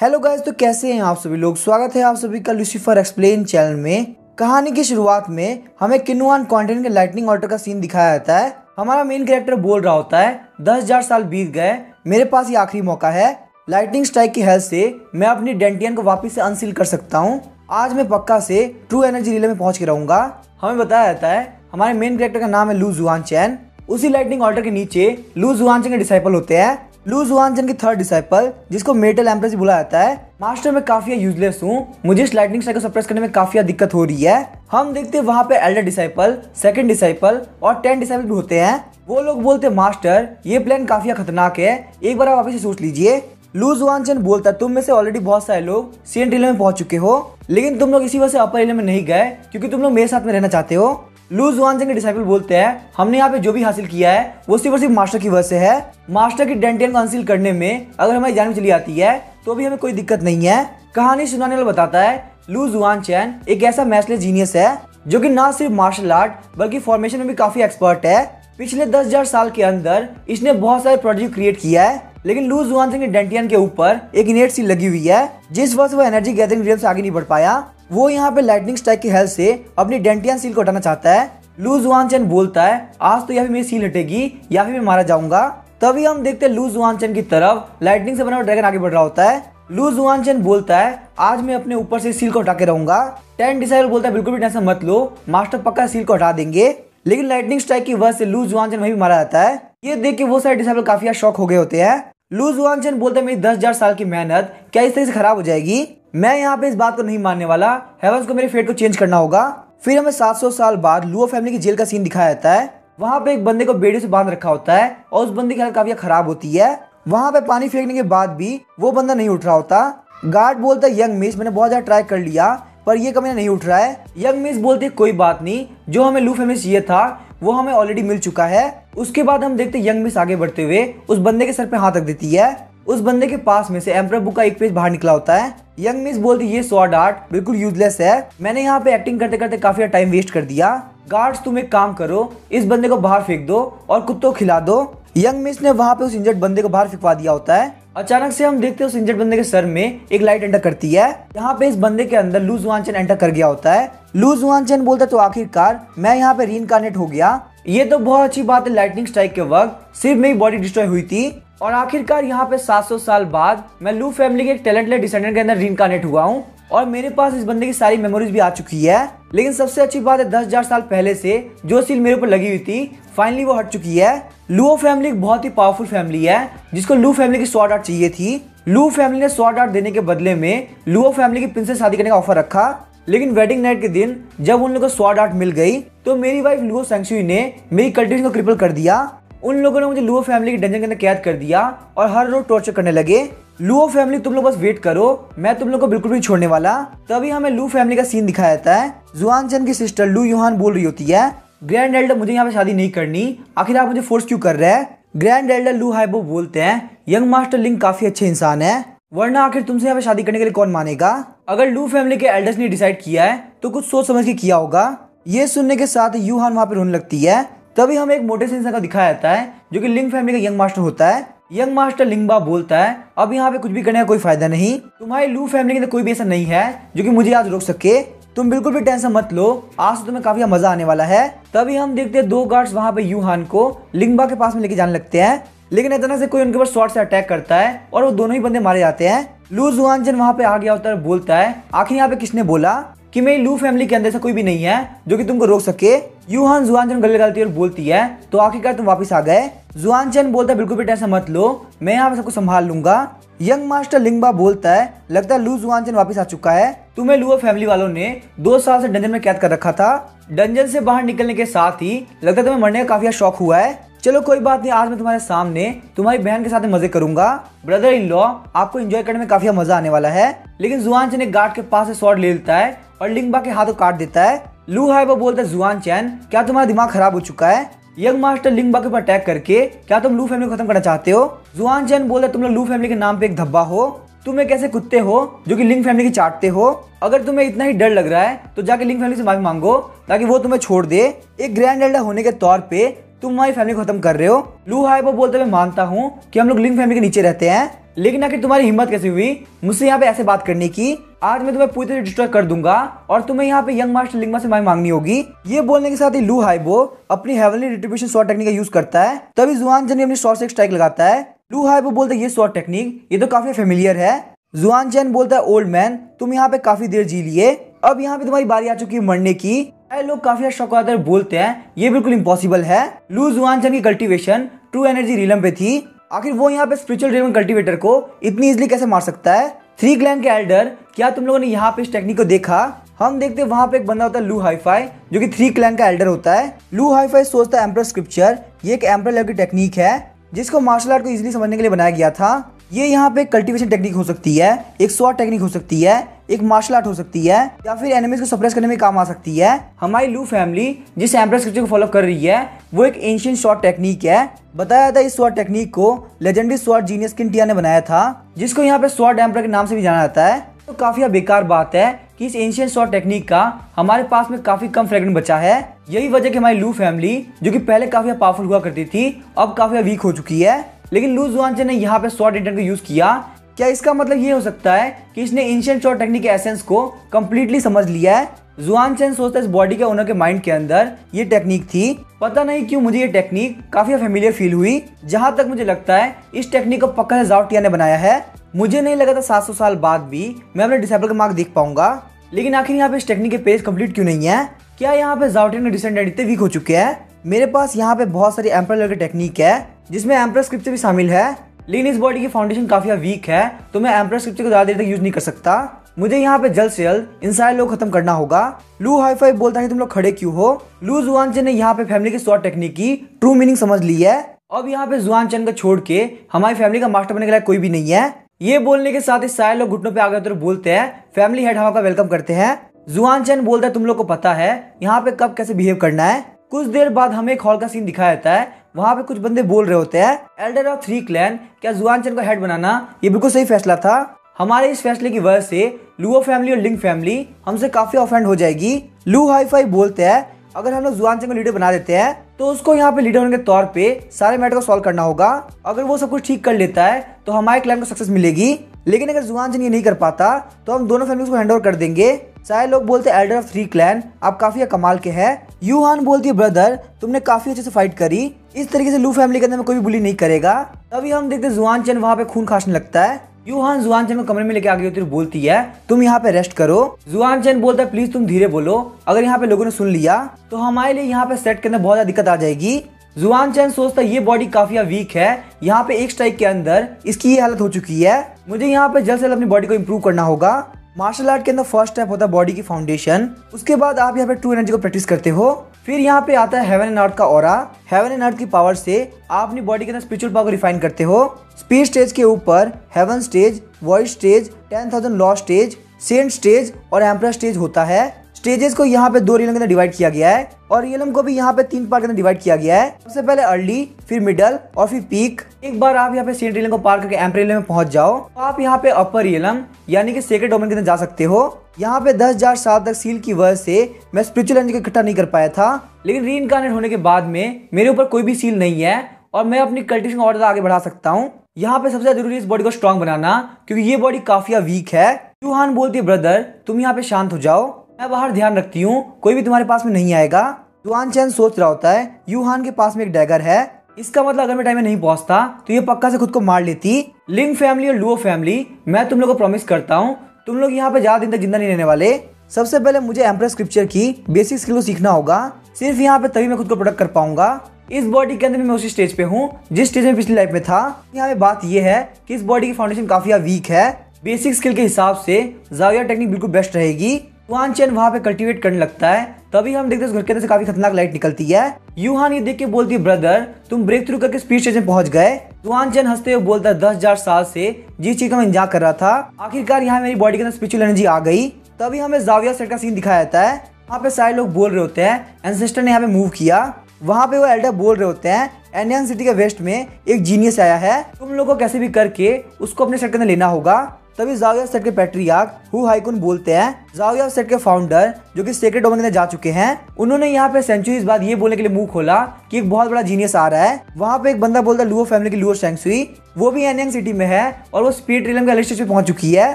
Hello guys, तो कैसे हैं आप सभी लोग। स्वागत है आप सभी का लूसीफर एक्सप्लेन चैनल में। कहानी की शुरुआत में हमें किनुआन कॉन्टिनेंट के लाइटनिंग ऑर्डर का सीन दिखाया जाता है। हमारा मेन कैरेक्टर बोल रहा होता है 10,000 साल बीत गए, मेरे पास ये आखिरी मौका है। लाइटनिंग स्ट्राइक की हेल्प से मैं अपनी डेंटियन को वापस से अनसील कर सकता हूँ। आज मैं पक्का से ट्रू एनर्जी रिले में पहुंच के रहूंगा। हमें बताया जाता है हमारे मेन कैरेक्टर का नाम है लू जुआनचेन। उसी लाइटनिंग ऑर्डर के नीचे लू जुआनचेन के डिसाइपल होते हैं। लू जुआनचेन की थर्ड डिसाइपल, जिसको मेटल एम्प्रेस बुलाया जाता है। मास्टर मैं काफी यूजलेस हूँ, मुझे इस लाइटनिंग स्ट्राइक को सप्रेस करने में काफी दिक्कत हो रही है। हम देखते हैं वहाँ पे एल्डर डिसाइपल, सेकंड डिसाइपल और 10 डिसाइपल भी होते हैं। वो लोग बोलते हैं मास्टर ये प्लान काफी खतरनाक है, एक बार आप वापस से सोच लीजिए। लू जुआनचेन बोलता तुम में से ऑलरेडी बहुत सारे लोग सीएन रिले में पहुंच चुके हो, लेकिन तुम लोग इसी वजह से अपर रिले में नहीं गए क्योंकि तुम लोग मेरे साथ में रहना चाहते हो। लू जुआनचेन के डिसाइपल बोलते हैं हमने यहाँ पे जो भी हासिल किया है वो सिर्फ और सिर्फ मास्टर की वजह से है। मास्टर की डेंटियन को अनसील करने में अगर हमारी जान में चली आती है तो भी हमें कोई दिक्कत नहीं है। कहानी सुनाने वाला बताता है लू जुआनचेन एक ऐसा मैथलेस जीनियस है जो कि ना सिर्फ मार्शल आर्ट बल्कि फॉर्मेशन में भी काफी एक्सपर्ट है। पिछले 10,000 साल के अंदर इसने बहुत सारे प्रोजेक्ट क्रिएट किया है, लेकिन लू जुआनचेन की डेंटियन के ऊपर एक इनेट सील लगी हुई है जिस वजह से वो एनर्जी गैदरिंग रियल से आगे नहीं बढ़ पाया। वो यहाँ पे लाइटनिंग स्ट्राइक की हेल्प से अपनी डेंटियन सील को हटाना चाहता है। लू जुआनचेन बोलता है आज तो या फिर मेरी सील हटेगी या फिर मैं मारा जाऊंगा। तभी हम देखते हैं लू जुआनचेन की तरफ लाइटनिंग से बना हुआ ड्रैगन आगे बढ़ रहा होता है। लू जुआनचेन बोलता है आज मैं अपने ऊपर से सील को हटा के रहूंगा। 10 डिसाइपल बोलता है बिल्कुल भी टेंशन मत लो, मास्टर पक्का सील को हटा देंगे। लेकिन लाइटनिंग स्ट्राइक की वजह से लू जुआनचेन वहीं भी मारा जाता है। ये देख के वो सारे डिसाइपल काफी शॉक हो गए होते हैं। लू जुआनचेन बोलता है मेरी 10,000 साल की मेहनत क्या इस तरह से खराब हो जाएगी। मैं यहाँ पे इस बात को नहीं मानने वाला, हेवंस को मेरे फेट को चेंज करना होगा। फिर हमें 700 साल बाद लुओ फैमिली की जेल का सीन दिखाया जाता है। वहाँ पे एक बंदे को बेड़ी से बांध रखा होता है और उस बंदे की हालत काफी खराब होती है। वहाँ पे पानी फेंकने के बाद भी वो बंदा नहीं उठ रहा होता। गार्ड बोलता है यंग मिस मैंने बहुत ज्यादा ट्राई कर लिया पर ये कभी नहीं उठ रहा है। यंग मिस बोलती है कोई बात नहीं, जो हमें लू फैमिली चाहिए था वो हमें ऑलरेडी मिल चुका है। उसके बाद हम देखते यंग मिस आगे बढ़ते हुए उस बंदे के सर पे हाथ रख देती है। उस बंदे के पास में से एम्परर बुक का एक पेज बाहर निकला होता है। यंग मिस बोलती ये स्वॉर्ड आर्ट बिल्कुल यूजलेस है, मैंने यहाँ पे एक्टिंग करते करते काफी टाइम वेस्ट कर दिया। गार्ड्स तुम एक काम करो, इस बंदे को बाहर फेंक दो और कुत्तों को खिला दो। यंग मिस ने वहाँ पे उस इंजर्ड बंदे को बाहर फेंकवा दिया होता है। अचानक से हम देखते हैं उस इंजर्ड बंदे के सर में एक लाइट एंटर करती है। यहाँ पे इस बंदे के अंदर लू जुआनचेन एंटर कर गया होता है। लू जुआनचेन बोलता है तो आखिरकार मैं यहाँ पे रीइंकार्नेट हो गया। ये तो बहुत अच्छी बात है, लाइटनिंग स्ट्राइक के वक्त सिर्फ मेरी बॉडी डिस्ट्रॉय हुई थी और आखिरकार यहाँ पे 700 साल बाद मैं लू फैमिली के एक टैलेंटेड डिसेंडेंट के अंदर रीइंकार्नेट हुआ हूँ और मेरे पास इस बंदे की सारी मेमोरीज भी आ चुकी है। लेकिन सबसे अच्छी बात है 10,000 साल पहले से जो सील मेरे ऊपर लगी हुई थी फाइनली वो हट चुकी है। लुओ फैमिली एक बहुत ही पावरफुल फैमिली है जिसको लू फैमिली की स्वॉर्ड आर्ट चाहिए थी। लू फैमिली ने स्वॉर्ड आर्ट देने के बदले में लुओ फैमिली की प्रिंसेस शादी करने का ऑफर रखा। लेकिन वेडिंग नाइट के दिन जब उन लोगों को स्वॉर्ड आर्ट मिल गई तो मेरी वाइफ लुओ सेंगशुई ने मेरी कल्टिवेशन को क्रिपल कर दिया। उन लोगों ने मुझे लुओ फैमिली के डंजन के अंदर कैद कर दिया और हर रोज टॉर्चर करने लगे। लुओ फैमिली तुम लोग बस वेट करो, मैं तुम लोग को बिल्कुल भी छोड़ने वाला। तभी हमें लू फैमिली का सीन दिखाया जाता है। जुआनचेन की सिस्टर लू युहान बोल रही होती है ग्रैंड एल्डर मुझे यहाँ पे शादी नहीं करनी, आखिर आप मुझे फोर्स क्यों कर रहे हैं। ग्रैंड एल्डर लू हाइबो बोलते हैं यंग मास्टर लिंग काफी अच्छे इंसान है, वरना आखिर तुमसे यहाँ पे शादी करने के लिए कौन मानेगा। अगर लू फैमिली के एल्डर्स ने डिसाइड किया है तो कुछ सोच समझ के किया होगा। ये सुनने के साथ युहान वहाँ पे रोने लगती है। तभी हमें एक मोटे से इंसान का दिखाया जाता है जो कि लिंग फैमिली का यंग मास्टर होता है। यंग मास्टर लिंगबा बोलता है अब यहाँ पे कुछ भी करने का कोई फायदा नहीं, तुम्हारी लू फैमिली के अंदर कोई भी ऐसा नहीं है जो कि मुझे आज रोक सके। तुम बिल्कुल भी टेंशन मत लो, आज से तुम्हें काफी मजा आने वाला है। तभी हम देखते हैं 2 गार्ड्स वहाँ पे युहान को लिंगबा के पास में लेके जाने लगते हैं, लेकिन अचानक से कोई उनके ऊपर शॉर्ट से अटैक करता है और वो दोनों ही बंदे मारे जाते हैं। लू जुआनचेन वहाँ पे आ गया होता है, बोलता है आखिर यहाँ पे किसने बोला कि मेरी लू फैमिली के अंदर से कोई भी नहीं है जो कि तुमको रोक सके। युहान जुआनचेन गले लगाती है और बोलती है तो आखिरकार तुम वापस आ गए। जुआनचेन बोलता है बिल्कुल भी टेंशन मत लो, मैं यहाँ पे सबको संभाल लूंगा। यंग मास्टर लिंगबा बोलता है लगता है लू जुआनचेन वापस आ चुका है, तुम्हें लुओ फैमिली वालों ने 2 साल से डंजन में कैद कर रखा था। डंजन से बाहर निकलने के साथ ही लगता है तुम्हें मरने का काफी शौक हुआ है। चलो कोई बात नहीं, आज मैं तुम्हारे सामने तुम्हारी बहन के साथ मजे करूंगा। ब्रदर इन लॉ आपको एंजॉय करने में काफी मजा आने वाला है। लेकिन जुआनचेन एक गार्ड के पास से स्वॉर्ड ले लेता है और लिंगबा के हाथों काट देता है। लू हाइबो बोलता है जुआनचेन क्या तुम्हारा दिमाग खराब हो चुका है। यंग मास्टर लिंगबा के ऊपर अटैक करके क्या तुम लू फैमिली को खत्म करना चाहते हो। जुआनचेन बोलता है तुम लोग लू फैमिली के नाम पे एक धब्बा हो, तुम एक ऐसे कुत्ते हो जो कि लिंग फैमिली की चाटते हो। अगर तुम्हें इतना ही डर लग रहा है तो जाके लिंग फैमिली से माफी मांगो ताकि वो तुम्हें छोड़ दे। एक ग्रैंड एल्डर होने के तौर पे तुम हमारी फैमिली को खत्म कर रहे हो। लू हाइबो बोलते मैं मानता हूँ कि हम लोग लिंग फैमिली के नीचे रहते हैं, लेकिन आखिर तुम्हारी हिम्मत कैसे हुई मुझसे यहाँ पे ऐसे बात करने की? आज मैं तुम्हें पूरी तरह डिस्ट्रॉय कर दूंगा और तुम्हें यहाँ पे यंग मास्टर लिंगमा से माफी मांगनी होगी। ये बोलने के साथ ही लू हाइबो अपनी हेवनली रिट्रीब्यूशन शॉट टेक्निक का यूज करता है। तभी जुआन चैन अपनी शॉट से एक स्ट्राइक लगाता है। लू हाइबो बोलता है ये शॉट टेक्निक ये तो काफी फेमिलियर है। जुआन चैन बोलता है ओल्ड मैन तुम यहाँ पे काफी देर जी लिए, अब यहाँ पे तुम्हारी बारी आ चुकी है मरने की। लोग काफी शौक आते बोलते हैं ये बिल्कुल इम्पॉसिबल है। लू जुआन चैन की कल्टीवेशन ट्रू एनर्जी रीलम पे थी, आखिर वो यहाँ पे स्पिरिचुअल ड्रेगन कल्टीवेटर को इतनी इजीली कैसे मार सकता है? 3 क्लैन के एल्डर, क्या तुम लोगों ने यहाँ पे इस टेक्निक को देखा? हम देखते हैं वहाँ पे एक बंदा होता है लू हाईफाई जो कि 3 क्लैन का एल्डर होता है। लू हाईफाई सोचता है एम्परर स्क्रिप्चर ये एक एम्परर लेवल की टेक्निक है जिसको मार्शल आर्ट को इजीली समझने के लिए बनाया गया था। ये यहाँ पे कल्टीवेशन टेक्निक हो सकती है, एक स्वॉर्ड टेक्निक हो सकती है, एक मार्शल आर्ट हो सकती है, या फिर एनिमीज को सप्रेस करने में काम आ सकती है। हमारी लू फैमिली जिस एम्परर स्क्रिप्चर को फॉलो कर रही है वो एक एंशिएंट स्वॉर्ड टेक्निक है। बताया था इस स्वॉर्ड टेक्निक को लेजेंडरी स्वॉर्ड जीनियस किंटिया ने बनाया था जिसको यहाँ पे स्वॉर्ड एम्परर के नाम से भी जाना जाता है। तो काफी बेकार बात है कि इस एंशिएंट स्वॉर्ड टेक्निक का हमारे पास में काफी कम फ्रेगमेंट बचा है। यही वजह कि हमारी लू फैमिली जो कि पहले काफी पावरफुल हुआ करती थी अब काफी वीक हो चुकी है। लेकिन लू जुआनचेन ने यहाँ पे स्वॉर्ड इंटेंट को यूज किया। क्या इसका मतलब ये हो सकता है कि इसने एंशिएंट स्वॉर्ड टेक्निक के एसेंस को कंप्लीटली समझ लिया है? जुआनचेन सोचता है इस बॉडी के ओनर के माइंड के अंदर ये टेक्निक थी। पता नहीं क्यों मुझे ये टेक्निक काफी फेमिलियर फील हुई। जहां तक मुझे लगता है इस टेक्निक को पक्का से जाओ टिया ने बनाया है। मुझे नहीं लगा था 700 साल बाद भी मैं अपने डिसेबल का मार्क देख पाऊंगा। लेकिन आखिर यहाँ पे इस टेक्निक के पेज कंप्लीट क्यों नहीं है? क्या यहाँ पे जाओटियन के डिसेंडेंट इतने वीक हो चुके हैं? मेरे पास यहाँ पे बहुत सारी एम्परर लेवल की टेक्निक है जिसमें एम्परर स्क्रिप्चर भी शामिल है, लेकिन इस बॉडी की फाउंडेशन काफी वीक है तो मैं एम्परर स्क्रिप्चर को ज्यादा देर तक यूज नहीं कर सकता। मुझे यहाँ पे जल्द से जल्द इन सारे लोग खत्म करना होगा। लू हाईफाई बोलता है तुम लोग खड़े क्यों हो? लू जुआनचेन ने यहाँ पे फैमिली की स्वॉर्ड टेक्निक की ट्रू मीनिंग समझ ली है। अब यहाँ पे जुआनचेन को छोड़ के हमारी फैमिली का मास्टर बनने के लिए कोई भी नहीं है। ये बोलने के साथ ही सारे लोग घुटनों पे आ गए तो बोलते हैं फैमिली हेड हवा का वेलकम करते हैं। जुआनचेन बोलता है तुम लोग को पता है यहाँ पे कब कैसे बिहेव करना है। कुछ देर बाद हमें एक हॉल का सीन दिखाया जाता है। वहाँ पे कुछ बंदे बोल रहे होते हैं एल्डर ऑफ 3 क्लैन क्या जुआनचेन को हेड बनाना ये बिल्कुल सही फैसला था। हमारे इस फैसले की वजह से लुओ फैमिली और लिंग फैमिली हमसे काफी ऑफेंड हो जाएगी। लू हाईफाई बोलते हैं अगर हम लोग जुआनचेन को लीडर बना देते हैं तो उसको यहाँ पे लीडर होने के तौर पे सारे मैटर को सॉल्व करना होगा। अगर वो सब कुछ ठीक कर लेता है तो हमारे क्लैन को सक्सेस मिलेगी। लेकिन अगर जुआनचेन ये नहीं कर पाता तो हम दोनों फैमिलीज को हैंड ओवर कर देंगे। सारे लोग बोलते हैं एल्डर ऑफ 3 क्लैन आप काफी कमाल के हैं। यूहान बोलती है ब्रदर तुमने काफी अच्छे से फाइट करी, इस तरीके से लू फैमिली के अंदर में कोई भी बुली नहीं करेगा। तभी हम देखते हैं जुआनचेन वहाँ पे खून खासने लगता है। यूहान जुआनचेन को कमरे में लेके आ गई होती है, बोलती है तुम यहाँ पे रेस्ट करो। जुआनचेन बोलता है प्लीज तुम धीरे बोलो, अगर यहाँ पे लोगों ने सुन लिया तो हमारे लिए यहाँ पे सेट के अंदर बहुत ज्यादा दिक्कत आ जाएगी। जुआनचेन सोचता है ये बॉडी काफी वीक है, यहाँ पे एक स्ट्राइक के अंदर इसकी ये हालत हो चुकी है। मुझे यहाँ पे जल्द से जल्द अपनी बॉडी को इम्प्रूव करना होगा। मार्शल आर्ट के अंदर फर्स्ट स्टेप होता है बॉडी की फाउंडेशन, उसके बाद आप यहाँ पे ट्रू एनर्जी को प्रैक्टिस करते हो। फिर यहाँ पे आता है हेवन एंड अर्थ का ऑरा। हेवन एंड अर्थ की पावर से आप अपनी बॉडी के अंदर स्पिरिचुअल पावर को रिफाइन करते हो। स्पीड स्टेज के ऊपर heaven stage, void stage, 10,000 law stage, saint stage और एम्परर स्टेज होता है। स्टेजेस को यहाँ पे 2 रियलम के अंदर डिवाइड किया गया है और रियलम को भी यहाँ पे 3 पार्ट के अंदर डिवाइड किया गया है। सबसे पहले अर्ली, फिर मिडल और फिर पीक। एक बार आप यहाँ पे सेंट रियलम को पार करके एम्परर रियलम में पहुंच जाओ तो आप यहाँ पे अपर रियलम यानी कि सेक्रेड डोमेन के अंदर जा सकते हो। यहाँ पे 10,000 साल तक सील की वजह से मैं स्पिरिचुअल एनर्जी को इकट्ठा नहीं कर पाया था, लेकिन रीइंकार्नेट होने के बाद में मेरे ऊपर कोई भी सील नहीं है और मैं अपनी कल्टिवेशन को और ज्यादा आगे बढ़ा सकता हूँ। यहाँ पे सबसे जरूरी है इस बॉडी को स्ट्रॉन्ग बनाना क्योंकि ये बॉडी काफी वीक है। यूहान बोलती है ब्रदर तुम यहाँ पे शांत हो जाओ, मैं बाहर ध्यान रखती हूँ, कोई भी तुम्हारे पास में नहीं आएगा। जुआनचेन सोच रहा होता है यूहान के पास में एक डैगर है, इसका मतलब अगर मैं टाइम में नहीं पहुंचता तो ये पक्का से खुद को मार लेती। लिंग फैमिली और लुओ फैमिली मैं तुम लोग को प्रॉमिस करता हूँ तुम लोग यहाँ पे ज्यादा दिन तक जिंदा नहीं रहने वाले। सबसे पहले मुझे एम्परर स्क्रिप्चर की बेसिक स्किल को सीखना होगा, सिर्फ यहाँ पे तभी मैं खुद को प्रोटेक्ट कर पाऊंगा। इस बॉडी के अंदर मैं उसी स्टेज पे हूँ जिस स्टेज में पिछली लाइफ में था। यहाँ पे बात यह है कि इस बॉडी की फाउंडेशन काफी वीक है। बेसिक स्किल के हिसाब से जाविया टेक्निक बिल्कुल बेस्ट रहेगी। जुआनचेन वहाँ पे कल्टीवेट करने लगता है, तभी हम देखते हैं उस घर के अंदर से काफी खतरनाक लाइट निकलती है। यूहान ये देख के बोलती है ब्रदर तुम ब्रेक थ्रू करके स्पीड स्टेज में पहुंच गए। जुआनचेन हंसते हुए बोलता है 10,000 साल से जिस चीज का मैं इंतजार कर रहा था आखिरकार यहाँ मेरी बॉडी के अंदर स्पिरिचुअल एनर्जी आ गई। तभी हमें जाविया सेट का सीन दिखाया जाता है। वहाँ पे सारे लोग बोल रहे होते हैं एंसेस्टर ने यहाँ पे मूव किया। वहाँ पे वो एल्डर बोल रहे होते हैं एनियन सिटी के वेस्ट में एक जीनियस आया है, तुम लोग को कैसे भी करके उसको अपने सेट के अंदर लेना होगा। तभी जाओया सेट के पैट्रियार्क हु हाइकुन बोलते हैं, जाओया सेट के फाउंडर जो कि सेक्रेट डोमेन के अंदर जा चुके हैं, उन्होंने यहाँ पे सेंचुरीज बाद ये बोलने के लिए मुंह खोला कि एक बहुत बड़ा जीनियस आ रहा है। वहाँ पे एक बंदा बोलता है लुओ फैमिली की लुओ शेंगसुई, वो भी एनयांग सिटी में है और वो स्पीड रिलम के अर्ली स्टेज पे पहुंच चुकी है।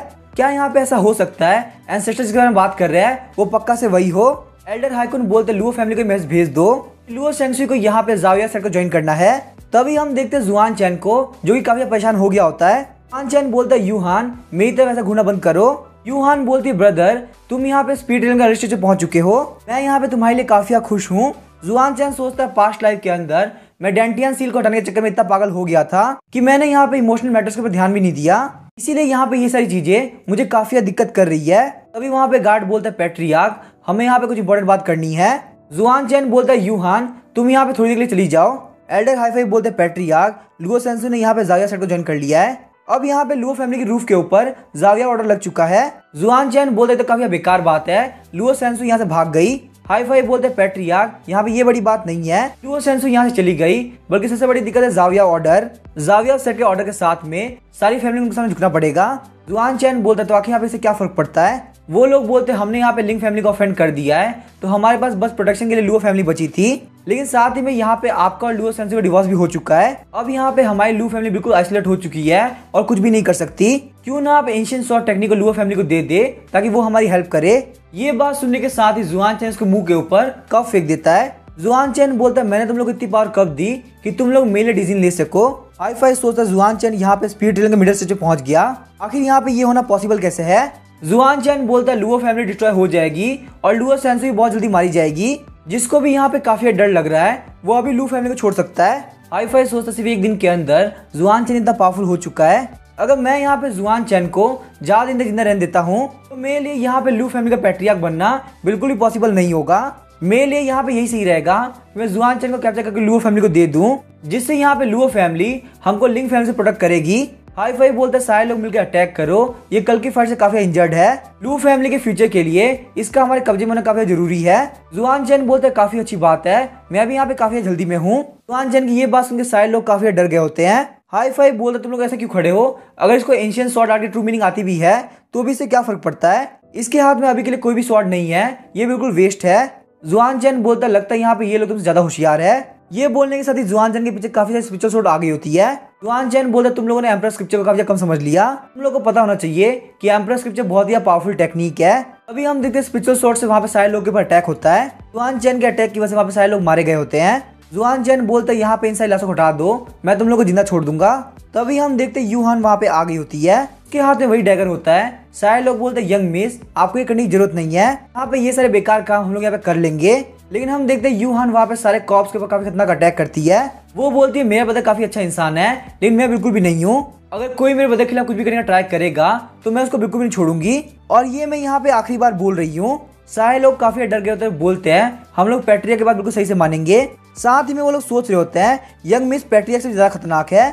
क्या यहाँ पे ऐसा हो सकता है एंसेस्टर्स के बारे में बात कर रहे हैं वो पक्का से वही हो? एल्डर हाइकुन बोलते लुओ फैमिली को मैसेज भेज दो, लुओ शेंगसुई को यहाँ पे जाओया सेट को ज्वाइन करना है। तभी हम देखते हैं जुआन चैन को जो कि काफी परेशान हो गया होता है। जुआन चैन बोलता है यूहान मेरी तरफ ऐसा घूमना बंद करो। यूहान बोलती है ब्रदर तुम यहाँ पे स्पीड रिलम के अर्ली स्टेज पे पहुंच चुके हो, मैं यहाँ पे तुम्हारे लिए काफी खुश हूँ। जुआन चैन सोचता है पास्ट लाइफ के अंदर मैं डेंटियन सील को हटाने के चक्कर में इतना पागल हो गया था कि मैंने यहाँ पे इमोशनल मैटर्स के ऊपर ध्यान भी नहीं दिया, इसीलिए यहाँ पे ये सारी चीजें मुझे काफी दिक्कत कर रही है। तभी वहाँ पे गार्ड बोलता है पैट्रियार्क हमें यहाँ पे कुछ इंपॉर्टेंट बात करनी है। जुआन चैन बोलता है यूहान तुम यहाँ पे थोड़ी देर के लिए चली जाओ। एल्डर हाईफाई बोलते हैं पैट्रियार्क लुओ शेंगसुई ने यहाँ पे जाओया सेट को ज्वाइन कर लिया है। अब यहाँ पे लुओ फैमिली की रूफ के ऊपर जाओया ऑर्डर लग चुका है। जुआन चैन बोलते तो काफी बेकार बात है, लुओ शेंगसुई यहाँ से भाग गई। हाईफाई बोलते पैट्रियार्क यहाँ पे ये बड़ी बात नहीं है, लुओ शेंगसुई यहाँ से चली गई, बल्कि सबसे बड़ी दिक्कत है जाओया ऑर्डर। जाओया सेट के ऑर्डर के साथ में सारी फैमिली को सामने झुकना पड़ेगा। जुआन चैन बोलता है तो आखिर यहाँ पे इससे क्या फर्क पड़ता है? वो लोग बोलते हमने यहाँ पे लिंग फैमिली को ऑफेंड कर दिया है तो हमारे पास बस प्रोटेक्शन के लिए लुओ फैमिली बची थी, लेकिन साथ ही में यहाँ पे आपका और लुओ शेंगसुई का डिवोर्स भी हो चुका है। अब यहाँ पे हमारी लुओ फैमिली बिल्कुल आइसोलेट हो चुकी है और कुछ भी नहीं कर सकती। क्यों ना आप एंशिएंट स्वॉर्ड टेक्निक को लुओ फैमिली को दे दे ताकि वो हमारी हेल्प करे। ये बात सुनने के साथ ही जुआन चैन उसके मुंह के ऊपर कप फेंक देता है। जुआन चैन बोलता है मैंने तुम लोग को इतनी पावर कब दी कि तुम लोग मेरे डिसीजन ले सको। हाईफाई सोचता है जुआन चैन यहाँ पे स्पीड रिलम के मिडिल स्टेज पे पहुंच गया, आखिर यहाँ पे ये होना पॉसिबल कैसे है? जुआन चैन बोलता है लुओ फैमिली डिस्ट्रॉय हो जाएगी और लुओ शेंगसुई बहुत जल्दी मारी जाएगी। जिसको भी यहाँ पे काफी डर लग रहा है वो अभी लुओ फैमिली को छोड़ सकता है। हाईफाई सोचता सिर्फ एक दिन के अंदर जुआन चैन इतना पावरफुल हो चुका है, अगर मैं यहाँ पे जुआन चैन को ज्यादा दिन तक जिंदा रहने देता हूँ तो मेरे लिए यहाँ पे लुओ फैमिली का पैट्रियार्क बनना बिल्कुल भी पॉसिबल नहीं होगा। मेरे लिए यहाँ पे यही सही रहेगा मैं जुआन चैन को कैप्चर करके लुओ फैमिली को दे दूं, जिससे यहाँ पे लुओ फैमिली हमको लिंग फैमिली से प्रोटेक्ट करेगी। हाईफाई बोलते सारे लोग मिलकर अटैक करो, ये कल की फाइट से काफी इंजर्ड है, लुओ फैमिली के फ्यूचर के लिए इसका हमारे कब्जे में होना काफी जरूरी है। जुआन चैन बोलते काफी अच्छी बात है, मैं भी यहाँ पे काफी जल्दी में हूँ। जुआन चैन की ये बात सुनकर सारे लोग काफी डर गए होते हैं। हाईफाई बोलते तुम लोग ऐसे क्यों खड़े हो, अगर इसको एंशिएंट स्वॉर्ड आर्ट की ट्रू मीनिंग आती भी है तो भी इससे क्या फर्क पड़ता है, इसके हाथ में अभी के लिए कोई भी स्वॉर्ड नहीं है, ये बिल्कुल वेस्ट है। जुआन चैन बोलता लगता है यहाँ पे ये लोग तुमसे ज्यादा होशियार है। ये बोलने के साथ ही जुआन चैन के पीछे काफी सारी स्पिरिचुअल स्वॉर्ड आ गई होती है। जुआन चैन बोलता तुम लोगों ने एम्परर स्क्रिप्चर को काफी कम समझ लिया, तुम लोगों को पता होना चाहिए कि एम्परर स्क्रिप्चर बहुत ही पावरफुल टेक्निक है। अभी हम देखते हैं स्पिरिचुअल स्वॉर्ड से वहाँ पे सारे लोगों के ऊपर अटैक होता है। जुआन चैन के अटैक की वजह से वहाँ पे सारे लोग मारे गए होते हैं। जुआन चैन बोलता है यहाँ पे इन सारी लाशों को हटा दो, मैं तुम लोग को जिंदा छोड़ दूंगा। तभी हम देखते हैं यूहान वहाँ पे आ गई होती है, उसके हाथ में वही डैगर होता है। सारे लोग बोलते हैं यंग मिस आपको ये करने की जरूरत नहीं है, यहाँ पे ये सारे बेकार काम हम लोग यहाँ पे कर लेंगे। लेकिन हम देखते हैं यूहान वहाँ पे सारे कॉप्स के ऊपर काफी खतरनाक अटैक करती है। वो बोलती है मेरा ब्रदर काफी अच्छा इंसान है लेकिन मैं बिल्कुल भी नहीं हूँ, अगर कोई मेरे ब्रदर के खिलाफ कुछ भी करने का ट्राई करेगा तो मैं उसको बिल्कुल भी नहीं छोड़ूंगी। और ये मैं यहाँ पे आखिरी बार बोल रही हूँ। सारे लोग काफी डर गए होते हैं, बोलते हैं हम लोग पैट्रिया के बाद बिल्कुल सही से मानेंगे। साथ ही में वो लोग सोच रहे होते हैं यंग मिस पैट्रिया से ज्यादा खतरनाक है।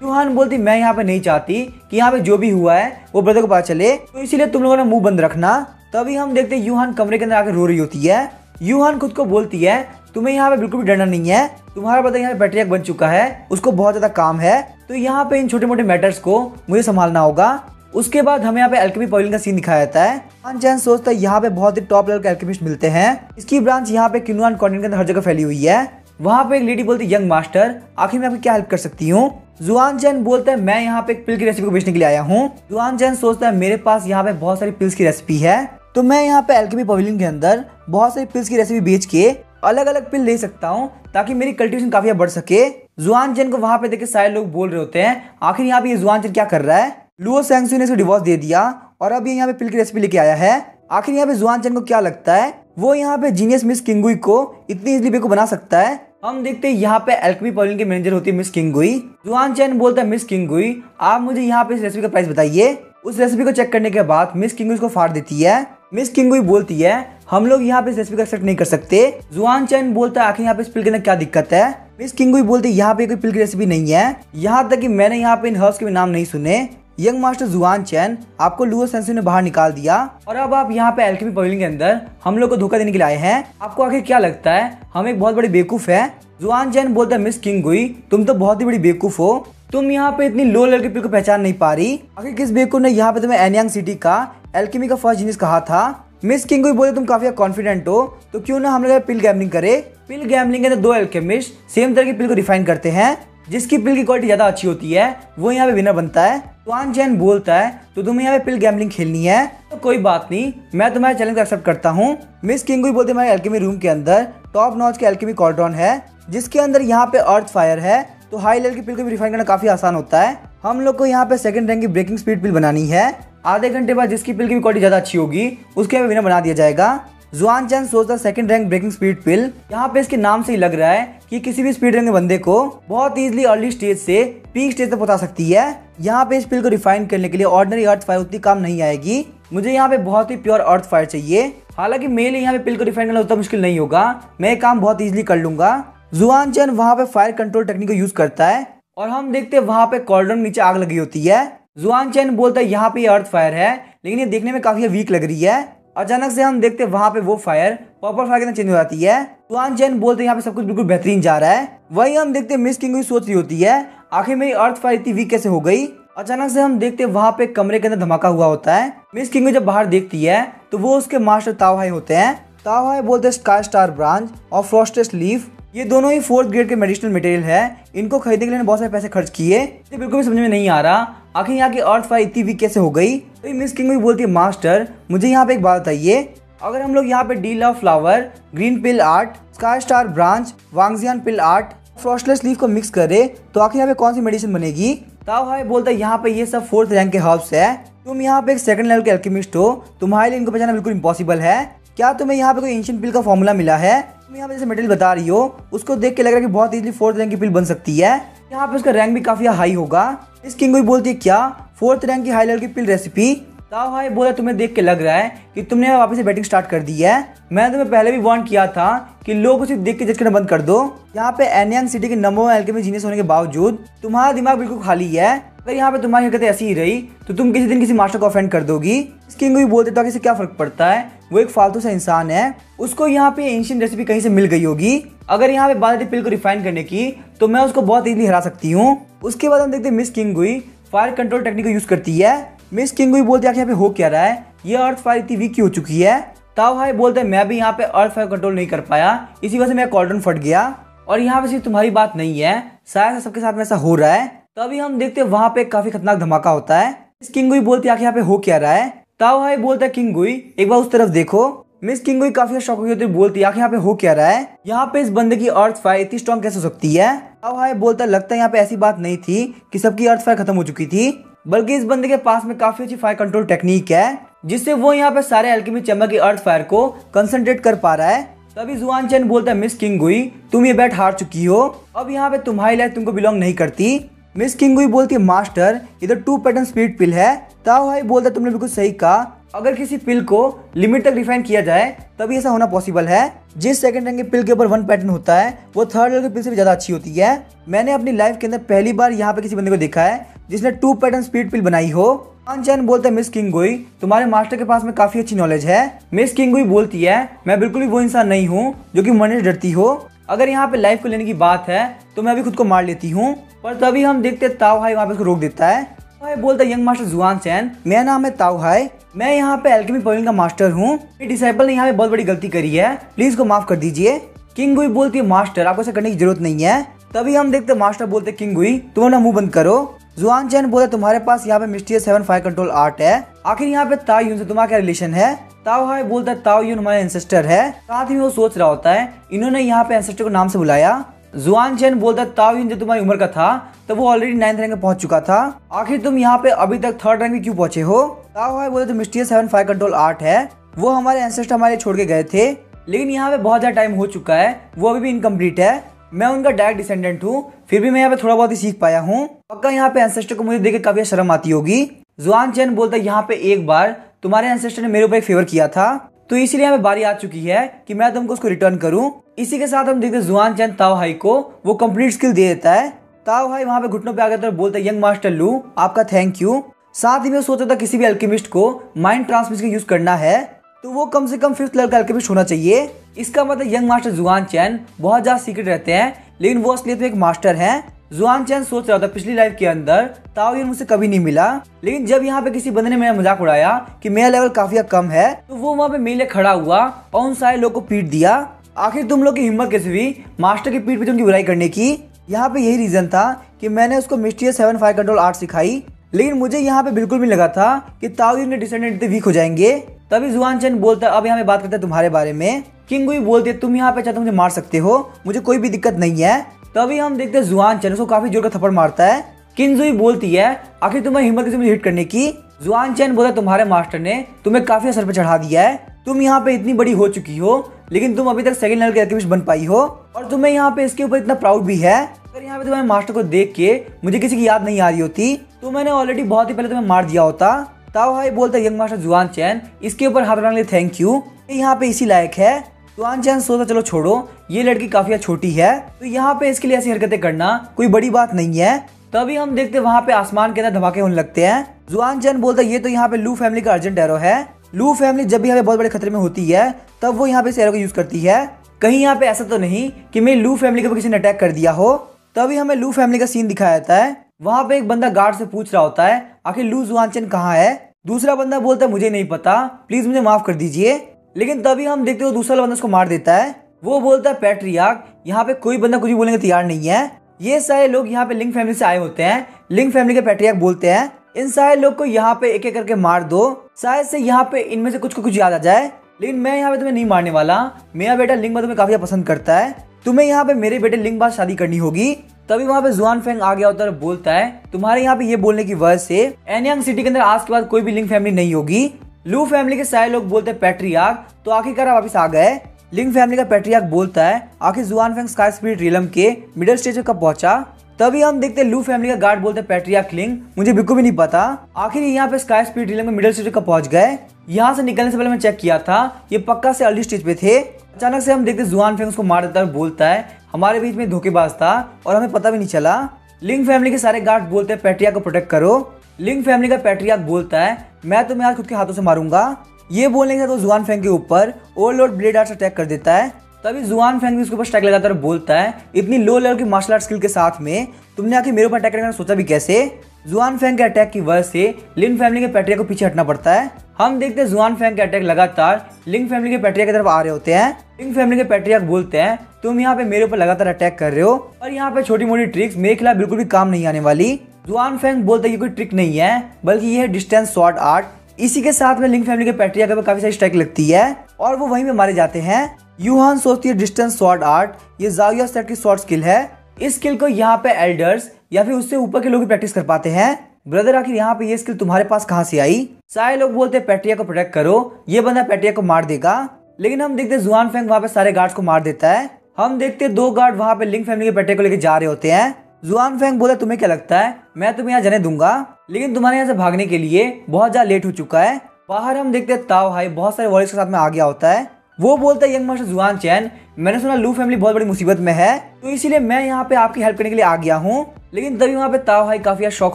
यूहान बोलती मैं यहाँ पे नहीं चाहती कि यहाँ पे जो भी हुआ है वो ब्रदर को पता चले, तो इसीलिए तुम लोगों ने मुंह बंद रखना। तभी हम देखते हैं यूहान कमरे के अंदर आकर रो रही होती है। यूहान खुद को बोलती है तुम्हें यहाँ पे बिल्कुल भी डरना नहीं है, तुम्हारा ब्रदर यहाँ पे पैट्रियार्क बन चुका है, उसको बहुत ज्यादा काम है, तो यहाँ पे इन छोटे मोटे मैटर्स को मुझे संभालना होगा। उसके बाद हमें यहाँ पे एल्केमी पवेलियन का सीन दिखाया जाता है। जुआन चैन सोचता है यहाँ पे बहुत ही टॉप लेवल के एल्केमिस्ट मिलते हैं, इसकी ब्रांच यहाँ पे किनुआन कॉन्टिनेंट के अंदर हर जगह फैली हुई है। वहाँ पे एक लेडी बोलती है यंग मास्टर आखिर मैं आपकी क्या हेल्प कर सकती हूँ। जुआन चैन बोलता है मैं यहाँ पे एक पिल की रेसिपी को बेचने के लिए आया हूँ। जुआन चैन सोचता है मेरे पास यहाँ पे बहुत सारी पिल्स की रेसिपी है, तो मैं यहाँ पे एल्केमी पवेलियन के अंदर बहुत सारी पिल्स की रेसिपी बेच के अलग अलग पिल ले सकता हूँ ताकि मेरी कल्टीवेशन काफी बढ़ सके। जुआन चैन को वहाँ पे देख के सारे लोग बोल रहे होते हैं आखिर यहाँ पे ये जुआन चैन क्या कर रहा है, लुओ शेंगसुई ने इसको डिवोर्स दे दिया और अब ये यहाँ पे पिल की रेसिपी लेके आया है। आखिर यहाँ पे जुआन चैन को क्या लगता है वो यहाँ पे जीनियस मिस किंगुई को इतनी इजीली बेवकूफ बना सकता है। हम देखते हैं यहाँ पे एल्केमी पवेलियन के मैनेजर होती है मिस किंगुई। जुआन चैन बोलता है मिस किंगुई आप मुझे यहाँ पे इस रेसिपी का प्राइस बताइए। उस रेसिपी को चेक करने के बाद मिस किंगुई इसको फाड़ देती है। मिस किंगुई बोलती है हम लोग यहाँ पे इस रेसिपी को एक्सेप्ट नहीं कर सकते। जुआन चैन बोलता है आखिर यहाँ पे इस पिल के अंदर क्या दिक्कत है। मिस किंगुई बोलती है यहाँ पे कोई पिल की रेसिपी नहीं है, यहाँ तक कि मैंने यहाँ पे इन हर्ब्स के भी नाम नहीं सुने। यंग मास्टर जुआन चैन आपको लुओ शेंगसुई ने बाहर निकाल दिया और अब आप यहाँ पे एल्केमी पवेलियन के अंदर हम लोग को धोखा देने के लिए आए हैं, आपको आखिर क्या लगता है हम एक बहुत बड़ी बेवकूफ है। जुआन चैन बोलता है मिस किंगुई तुम तो बहुत ही बड़ी बेवकूफ हो, तुम यहाँ पे इतनी लो लेवल की पिल को पहचान नहीं पा रही। आखिर किस बेवकूफ ने यहाँ पे तुम्हें एनयांग सिटी का एल्केमी का फर्स्ट जीनियस कहा था। मिस किंगुई बोले तुम काफी कॉन्फिडेंट हो तो क्यों ना हम लोग पिल गैमलिंग करे। पिल गैमलिंग के अंदर दो एल्केमिस्ट सेम तरह की पिल को रिफाइन करते हैं, जिसकी पिल की क्वालिटी ज्यादा अच्छी होती है वो यहाँ पे विनर बनता है। जुआन चैन बोलता है तो तुम्हें यहाँ पे पिल गैमलिंग खेलनी है तो कोई बात नहीं, मैं तुम्हारे चैलेंज को एक्सेप्ट करता हूँ। मिस किंगुई बोलते हमारे एल्केमी रूम के अंदर टॉप नॉच के एल्केमी कॉर्डन है, जिसके अंदर यहाँ पे अर्थ फायर है, तो हाई लेवल की पिल को भी रिफाइन करना काफी आसान होता है। हम लोग को यहाँ पे सेकंड रैंक की ब्रेकिंग स्पीड पिल बनानी है। आधे घंटे बाद जिसकी पिल की क्वालिटी ज्यादा अच्छी होगी उसके विनर बना दिया जाएगा। जुआन चैन सोचता है सेकंड रैंक ब्रेकिंग स्पीड पिल, यहाँ पे इसके नाम से ही लग रहा है कि किसी भी स्पीड रैंक के बंदे को बहुत इजीली अर्ली स्टेज से पीक स्टेज तक पहुंचा सकती है। यहाँ पे इस पिल को रिफाइन करने के लिए ऑर्डिनरी अर्थ फायर उतनी काम नहीं आएगी, मुझे यहाँ पे बहुत ही प्योर अर्थ फायर चाहिए। हालांकि मेरे लिए यहाँ पे पिल को रिफाइन करना उतना मुश्किल नहीं होगा, मैं ये काम बहुत इजीली कर लूंगा। जुआन चैन वहाँ पे फायर कंट्रोल टेक्निक को यूज करता है और हम देखते हैं वहाँ पे कॉर्डन नीचे आग लगी होती है। जुआन चैन बोलता है यहाँ पे ये अर्थ फायर है, लेकिन ये देखने में काफी वीक लग रही है। अचानक से हम देखते हैं वहाँ पे वो फायर पर्पल फायर के अंदर चेंज हो जाती है। जुआन चैन बोलते हैं यहाँ पे सब कुछ बिल्कुल बेहतरीन जा रहा है। वही हम देखते हैं मिस किंगुई सोच रही होती है आखिर मेरी अर्थ फायर इतनी वीक कैसे हो गई। अचानक से हम देखते हैं वहाँ पे कमरे के अंदर धमाका हुआ होता है। मिस किंगुई जब बाहर देखती है तो वो उसके मास्टर ताओ हाई होते हैं। ताओ हाई बोलते हैं स्काई स्टार ब्रांच और फ्रॉस्टेड लीफ ये दोनों ही फोर्थ ग्रेड के मेडिसिनल मटेरियल है, इनको खरीदने के लिए बहुत सारे पैसे खर्च किए, ये बिल्कुल भी समझ में नहीं आ रहा आखिर यहाँ की अर्थ फायर इतनी वीक कैसे हो गई। तो मिस किंगुई बोलती है मास्टर मुझे यहाँ पे एक बात बताइए, अगर हम लोग यहाँ पे डी लव फ्लावर, ग्रीन पिल आर्ट, स्काई स्टार ब्रांच, वांगजियान पिल आर्ट, फ्रॉस्टलेस लीफ को मिक्स करे तो आखिर यहाँ पे कौन सी मेडिसिन बनेगी। ताओ हाई बोलता है यहाँ पे ये सब फोर्थ रैंक के हर्ब्स है, तुम यहाँ पे एक सेकंड लेवल के एल्केमिस्ट हो, तुम्हारे लिए इनको पहचाना बिल्कुल इम्पॉसिबल है। क्या तुम्हें यहाँ पे कोई एंशिएंट पिल का फॉर्मूला मिला है? तुम यहाँ पे जैसे मटेरियल बता रही हो उसको देख के लग रहा है कि बहुत इजीली फोर्थ रैंक की पिल बन सकती है, यहाँ पे उसका रैंक भी काफी हाई होगा। इस किंगुई बोलती है क्या फोर्थ रैंक की हाई लेवल की पिल रेसिपी। ताओ हाई बोला तुम्हें देख के लग रहा है कि तुमने वापस से बैटिंग स्टार्ट कर दी है, मैंने तुम्हें पहले भी वार्न किया था कि लोगों को सिर्फ देख के जज करना बंद कर दो। यहाँ पे एनयांग सिटी के नंबर 1 एल्केमी जीनियस होने के बावजूद तुम्हारा दिमाग बिल्कुल खाली है। अगर यहाँ पे तुम्हारी हरकतें ऐसी ही रही तो तुम किसी दिन किसी मास्टर को ऑफेंड कर दोगी। इस किंगुई बोलते तो किसी क्या फर्क पड़ता है, वो एक फालतू सा इंसान है, उसको यहाँ पे एंशिएंट रेसिपी कहीं से मिल गई होगी। अगर यहाँ पे बात पिल को रिफाइन करने की तो मैं उसको बहुत इजीली हरा सकती हूँ। उसके बाद हम देखते हैं मिस किंगुई फायर कंट्रोल टेक्निक को यूज करती है। मिस किंगुई बोलती है यहाँ पे हो क्या रहा है, ये अर्थ फायर इतनी वीक हो चुकी है। ताओ हाई बोलते हैं मैं भी यहाँ पे अर्थ फायर कंट्रोल नहीं कर पाया, इसी वजह से मेरा कॉर्डन फट गया और यहाँ पे सिर्फ तुम्हारी बात नहीं है, शायद सबके साथ में ऐसा हो रहा है। तभी हम देखते हैं वहाँ पे काफी खतरनाक धमाका होता है। मिस किंगुई बोलती है यहाँ पे हो क्या रहा है। ताओ हाई बोलता है किंगुई एक बार उस तरफ देखो। मिस किंगुई काफी शॉक हुई होती बोलती है यहाँ पे हो क्या रहा है, यहाँ पे इस बंदे की अर्थ फायर इतनी स्ट्रॉन्ग कैसे हो सकती है। ताओ हाई बोलता है लगता है यहाँ पे ऐसी बात नहीं थी कि सबकी अर्थ फायर खत्म हो चुकी थी, बल्कि इस बंदे के पास में काफी अच्छी फायर कंट्रोल टेक्निक है, जिससे वो यहाँ पे सारे एल्केमी चैम्बर की अर्थ फायर को कंसंट्रेट कर पा रहा है। तभी जुआन चैन बोलता है मिस किंगुई तुम ये बैट हार चुकी हो, अब यहाँ पे तुम्हारी लाइफ तुमको बिलोंग नहीं करती। मिस किंगुई बोलती है मास्टर इधर 2 पैटर्न स्पीड पिल है। ताओ हाई बोलता है तुमने बिल्कुल सही कहा, अगर किसी पिल को लिमिट तक रिफाइन किया जाए तभी ऐसा होना पॉसिबल है। जिस सेकंड रैंक के पिल के ऊपर 1 पैटर्न होता है वो थर्ड लेवल के पिल से भी ज्यादा अच्छी होती है। मैंने अपनी लाइफ के अंदर पहली बार यहाँ पे किसी बंदे को देखा है जिसने 2 पैटर्न स्पीड पिल बनाई हो। जुआन चैन बोलता है मिस किंगुई तुम्हारे मास्टर के पास में काफी अच्छी नॉलेज है। मिस किंगुई बोलती है मैं बिल्कुल भी वो इंसान नहीं हूँ जो कि मरने से डरती हो, अगर यहाँ पे लाइफ को लेने की बात है तो मैं भी खुद को मार लेती हूँ। पर तभी हम देखते ताओ हाई वहाँ पे उसको रोक देता है। ताओ हाई बोलता है यंग मास्टर जुआन चैन मेरा नाम है ताओ हाई, मैं यहाँ पे एल्केमी पवेलियन का मास्टर हूँ, मेरे डिसाइपल ने यहाँ पे बहुत बड़ी गलती करी है, प्लीज को माफ कर दीजिए। किंगुई बोलती है मास्टर आपको ऐसा करने की जरूरत नहीं है। तभी हम देखते मास्टर बोलते किंगुई तुम अपना मुंह बंद करो। जुआन चैन बोलता तुम्हारे पास यहाँ पे मिस्टीरियस 7 फायर कंट्रोल आर्ट है, आखिर यहाँ पे ताओ यून से तुम्हारा क्या रिलेशन है। ताओ हाई बोलता है ताओ यून हमारे एंसेस्टर है, साथ ही वो सोच रहा होता है इन्होंने यहाँ पे एंसेस्टर को नाम से बुलाया। जुआन चैन बोलता है ताओ यून जब तुम्हारी उम्र का था तो वो ऑलरेडी 9th रैंक में पहुंच चुका था, आखिर तुम यहाँ पे अभी तक 3rd रैंक में क्यों पहुंचे हो। ताओ हाई बोलते मिस्टीरियस 7 फायर कंट्रोल आर्ट है, वो हमारे एंसेस्टर हमारे छोड़ के गए थे, लेकिन यहाँ पे बहुत ज्यादा टाइम हो चुका है, वो अभी भी इनकम्प्लीट है, मैं उनका डायरेक्ट डिसेंडेंट हूँ, फिर भी मैं यहाँ पे थोड़ा बहुत ही सीख पाया हूँ, पक्का यहाँ पे एंसेस्टर को मुझे देख के काफी शर्म आती होगी। जुआन चैन बोलता है यहाँ पे एक बार तुम्हारे एंसेस्टर ने मेरे ऊपर एक फेवर किया था, तो इसीलिए यहाँ पे बारी आ चुकी है कि मैं तुमको उसको रिटर्न करूँ। इसी के साथ हम देखते हैं जुआन चैन ताओ हाई को वो कंप्लीट स्किल दे देता है। ताओ हाई वहाँ पे घुटनों पे आ गया तो बोलता है यंग मास्टर लू आपका थैंक यू। साथ ही में सोचा था किसी भी अल्केमिस्ट को माइंड ट्रांसमिशन का यूज करना है तो वो कम से कम 5th लेवल का अल्केमिस्ट होना चाहिए। इसका मतलब यंग मास्टर जुआन चैन बहुत ज्यादा सीक्रेट रहते हैं, लेकिन वो असलियत में एक मास्टर हैं। जुआन चैन सोच रहा था पिछली लाइफ के अंदर ताओ युन मुझसे कभी नहीं मिला, लेकिन जब यहाँ पे किसी बंदे ने मेरा मजाक उड़ाया कि मेरा लेवल काफी कम है, तो वो वहाँ पे मेरे लिए खड़ा हुआ और उन सारे लोग को पीट दिया। आखिर तुम लोग की हिम्मत कैसे हुई मास्टर की पीठ पे उनकी बुराई करने की? यहाँ पे यही रीजन था कि मैंने उसको मिस्टीरियस 7 फायर कंट्रोल आर्ट सिखाई, लेकिन मुझे यहाँ पे बिल्कुल भी लगा था कि ताओ युन के डिसेंडेंट इतने वीक हो जाएंगे। तभी जुआन चैन बोलता अब यहाँ पे बात करते हैं तुम्हारे बारे में। किंग गुई बोलते तुम यहाँ पे चाहते मुझे मार सकते हो, मुझे कोई भी दिक्कत नहीं है। तभी हम देखते हैं जुआन चैन उसको काफी जोर का थप्पड़ मारता है। किंग जुई बोलती है आखिर तुम्हारी हिम्मत कैसे मुझे हिट करने की? जुआन चैन बोलता तुम्हारे मास्टर ने तुम्हें काफी असर पे चढ़ा दिया है, तुम यहाँ पे इतनी बड़ी हो चुकी हो लेकिन तुम अभी तक सेकंड लेवल के अल्केमिस्ट बन पाई हो और तुम्हें यहाँ पे इसके ऊपर इतना प्राउड भी है। अगर यहाँ पे तुम्हारे मास्टर को देख के मुझे किसी की याद नहीं आ रही होती तो मैंने ऑलरेडी बहुत ही पहले तुम्हें मार दिया होता। ताओ हाई बोलता यंग मास्टर जुआन चैन इसके ऊपर हाथ उठाने के लिए थैंक यू, यहाँ पे इसी लायक है। जुआन चैन सोचा चलो छोड़ो, ये लड़की काफी छोटी है तो यहाँ पे इसके लिए ऐसी हरकतें करना कोई बड़ी बात नहीं है। तभी हम देखते वहाँ पे आसमान के अंदर धमाके होने लगते हैं। जुआन चैन बोलता ये तो यहाँ पे लू फैमिली का अर्जेंट एरो है। लू फैमिली जब भी यहाँ पे बहुत बड़े खतरे में होती है तब वो यहाँ पे इस एरो को यूज करती है। कहीं यहाँ पे ऐसा तो नहीं कि मेरी लू फैमिली के ऊपर किसी ने अटैक कर दिया हो। तभी हमें लू फैमिली का सीन दिखाया जाता है। वहाँ पे एक बंदा गार्ड से पूछ रहा होता है आखिर लू जुआन चैन कहाँ है। दूसरा बंदा बोलता है मुझे नहीं पता, प्लीज मुझे माफ कर दीजिए। लेकिन तभी हम देखते हो दूसरा बंदा उसको मार देता है। वो बोलता है पैट्रियार्क यहाँ पे कोई बंदा कुछ भी बोलने को तैयार नहीं है। ये सारे लोग यहाँ पे लिंक फैमिली से आए होते हैं। लिंक फैमिली के पैट्रियार्क बोलते हैं इन सारे लोग को यहाँ पे एक एक करके मार दो, शायद से यहाँ पे इनमें से कुछ को कुछ याद आ जाए। लेकिन मैं यहाँ पे तुम्हें नहीं मारने वाला, मेरा बेटा लिंग तुम्हें काफी पसंद करता है, तुम्हें यहाँ पे मेरे बेटे लिंग बाद शादी करनी होगी। तभी वहाँ पे जुआन फेंग आ गया होता है और बोलता है तुम्हारे यहाँ पे ये बोलने की वजह से एनयांग सिटी के अंदर आज के बाद कोई भी लिंग फैमिली नहीं होगी। लू फैमिली के सारे लोग बोलते हैं पैट्रियार्क तो आखिरकार वापस आ गए। लिंग फैमिली का पैट्रियार्क बोलता है आखिर जुआन फेंग स्काई स्पिरिट रियलम के मिडिल स्टेज पे कब पहुंचा। तभी हम देखते हैं लू फैमिली का गार्ड बोलते हैं पैट्रियार्क लिंग मुझे बिल्कुल भी नहीं पता आखिर यहाँ पे स्काई स्पिरिट रियलम में मिडिल स्टेज पे कब पहुंच गए। यहाँ से निकलने से पहले मैं चेक किया था ये पक्का से अर्ली स्टेज पे थे। अचानक से हम देखते जुआन फेंग उसको मार देता है और बोलता है हमारे बीच में धोखेबाज था और हमें पता भी नहीं चला। लिंग फैमिली के सारे गार्ड बोलते हैं पैट्रियार्क को प्रोटेक्ट करो। लिंग फैमिली का पैट्रियार्क बोलता है मैं तुम्हें आज खुद के हाथों से मारूंगा। ये बोलने के साथ वो जुआन फेंग के ऊपर ओवरलोड ब्लेड आर्ट अटैक कर देता है। तभी जुआन फेंग भी उसके ऊपर स्ट्राइक लगाता है और बोलता है इतनी लो लेवल की मार्शल आर्ट स्किल के साथ में तुमने आके मेरे ऊपर अटैक करने का सोचा भी कैसे। जुआन फेंग के अटैक की वजह से लिंग फैमिली के पैट्रियार्क को पीछे हटना पड़ता है। हम देखते हैं जुआन फेंग के अटैक लगातार लिंग फैमिली के पैट्रियार्क की तरफ आ रहे होते हैं। लिंग फैमिली के पैट्रियार्क बोलते हैं तुम यहाँ पे मेरे ऊपर लगातार अटैक कर रहे हो और यहाँ पे छोटी मोटी ट्रिक्स मेरे खिलाफ बिल्कुल भी काम नहीं आने वाली। जुआन फेंग बोलते हैं ये कोई ट्रिक नहीं है बल्कि ये है डिस्टेंस शॉट आर्ट। इसी के साथ में लिंग फैमिली के पैट्रियार्क पर काफी सारी स्ट्राइक लगती है और वो वहीं पे मारे जाते हैं। यूहान सोचती है डिस्टेंस शॉट आर्ट ये जाविया सेट की शॉर्ट स्किल है। इस स्किल को यहाँ पे एल्डर्स या फिर उससे ऊपर के लोग भी प्रैक्टिस कर पाते हैं। ब्रदर आखिर यहाँ पे ये स्किल तुम्हारे पास कहाँ से आई? सारे लोग बोलते हैं पैट्रियार्क को प्रोटेक्ट करो, ये बंदा पैट्रियार्क को मार देगा। लेकिन हम देखते हैं जुआन फेंग वहाँ पे सारे गार्ड्स को मार देता है। हम देखते हैं दो गार्ड वहाँ पे लिंग फैमिली के पैट्रियार्क को लेकर जा रहे होते हैं। जुआन फेंग बोला तुम्हें क्या लगता है मैं तुम्हें यहाँ जाने दूंगा, लेकिन तुम्हारे यहाँ से भागने के लिए बहुत ज्यादा लेट हो चुका है। बाहर हम देखते हैं ताओ हाई बहुत सारे वॉरियर्स के साथ में आ गया होता है। वो बोलता है यंग मास्टर जुआन चैन मैंने सुना लू फैमिली बहुत बड़ी मुसीबत में है तो इसीलिए मैं यहाँ पे आपकी हेल्प करने के लिए आ गया हूँ। लेकिन तभी वहाँ पे ताओ हाई काफी शॉक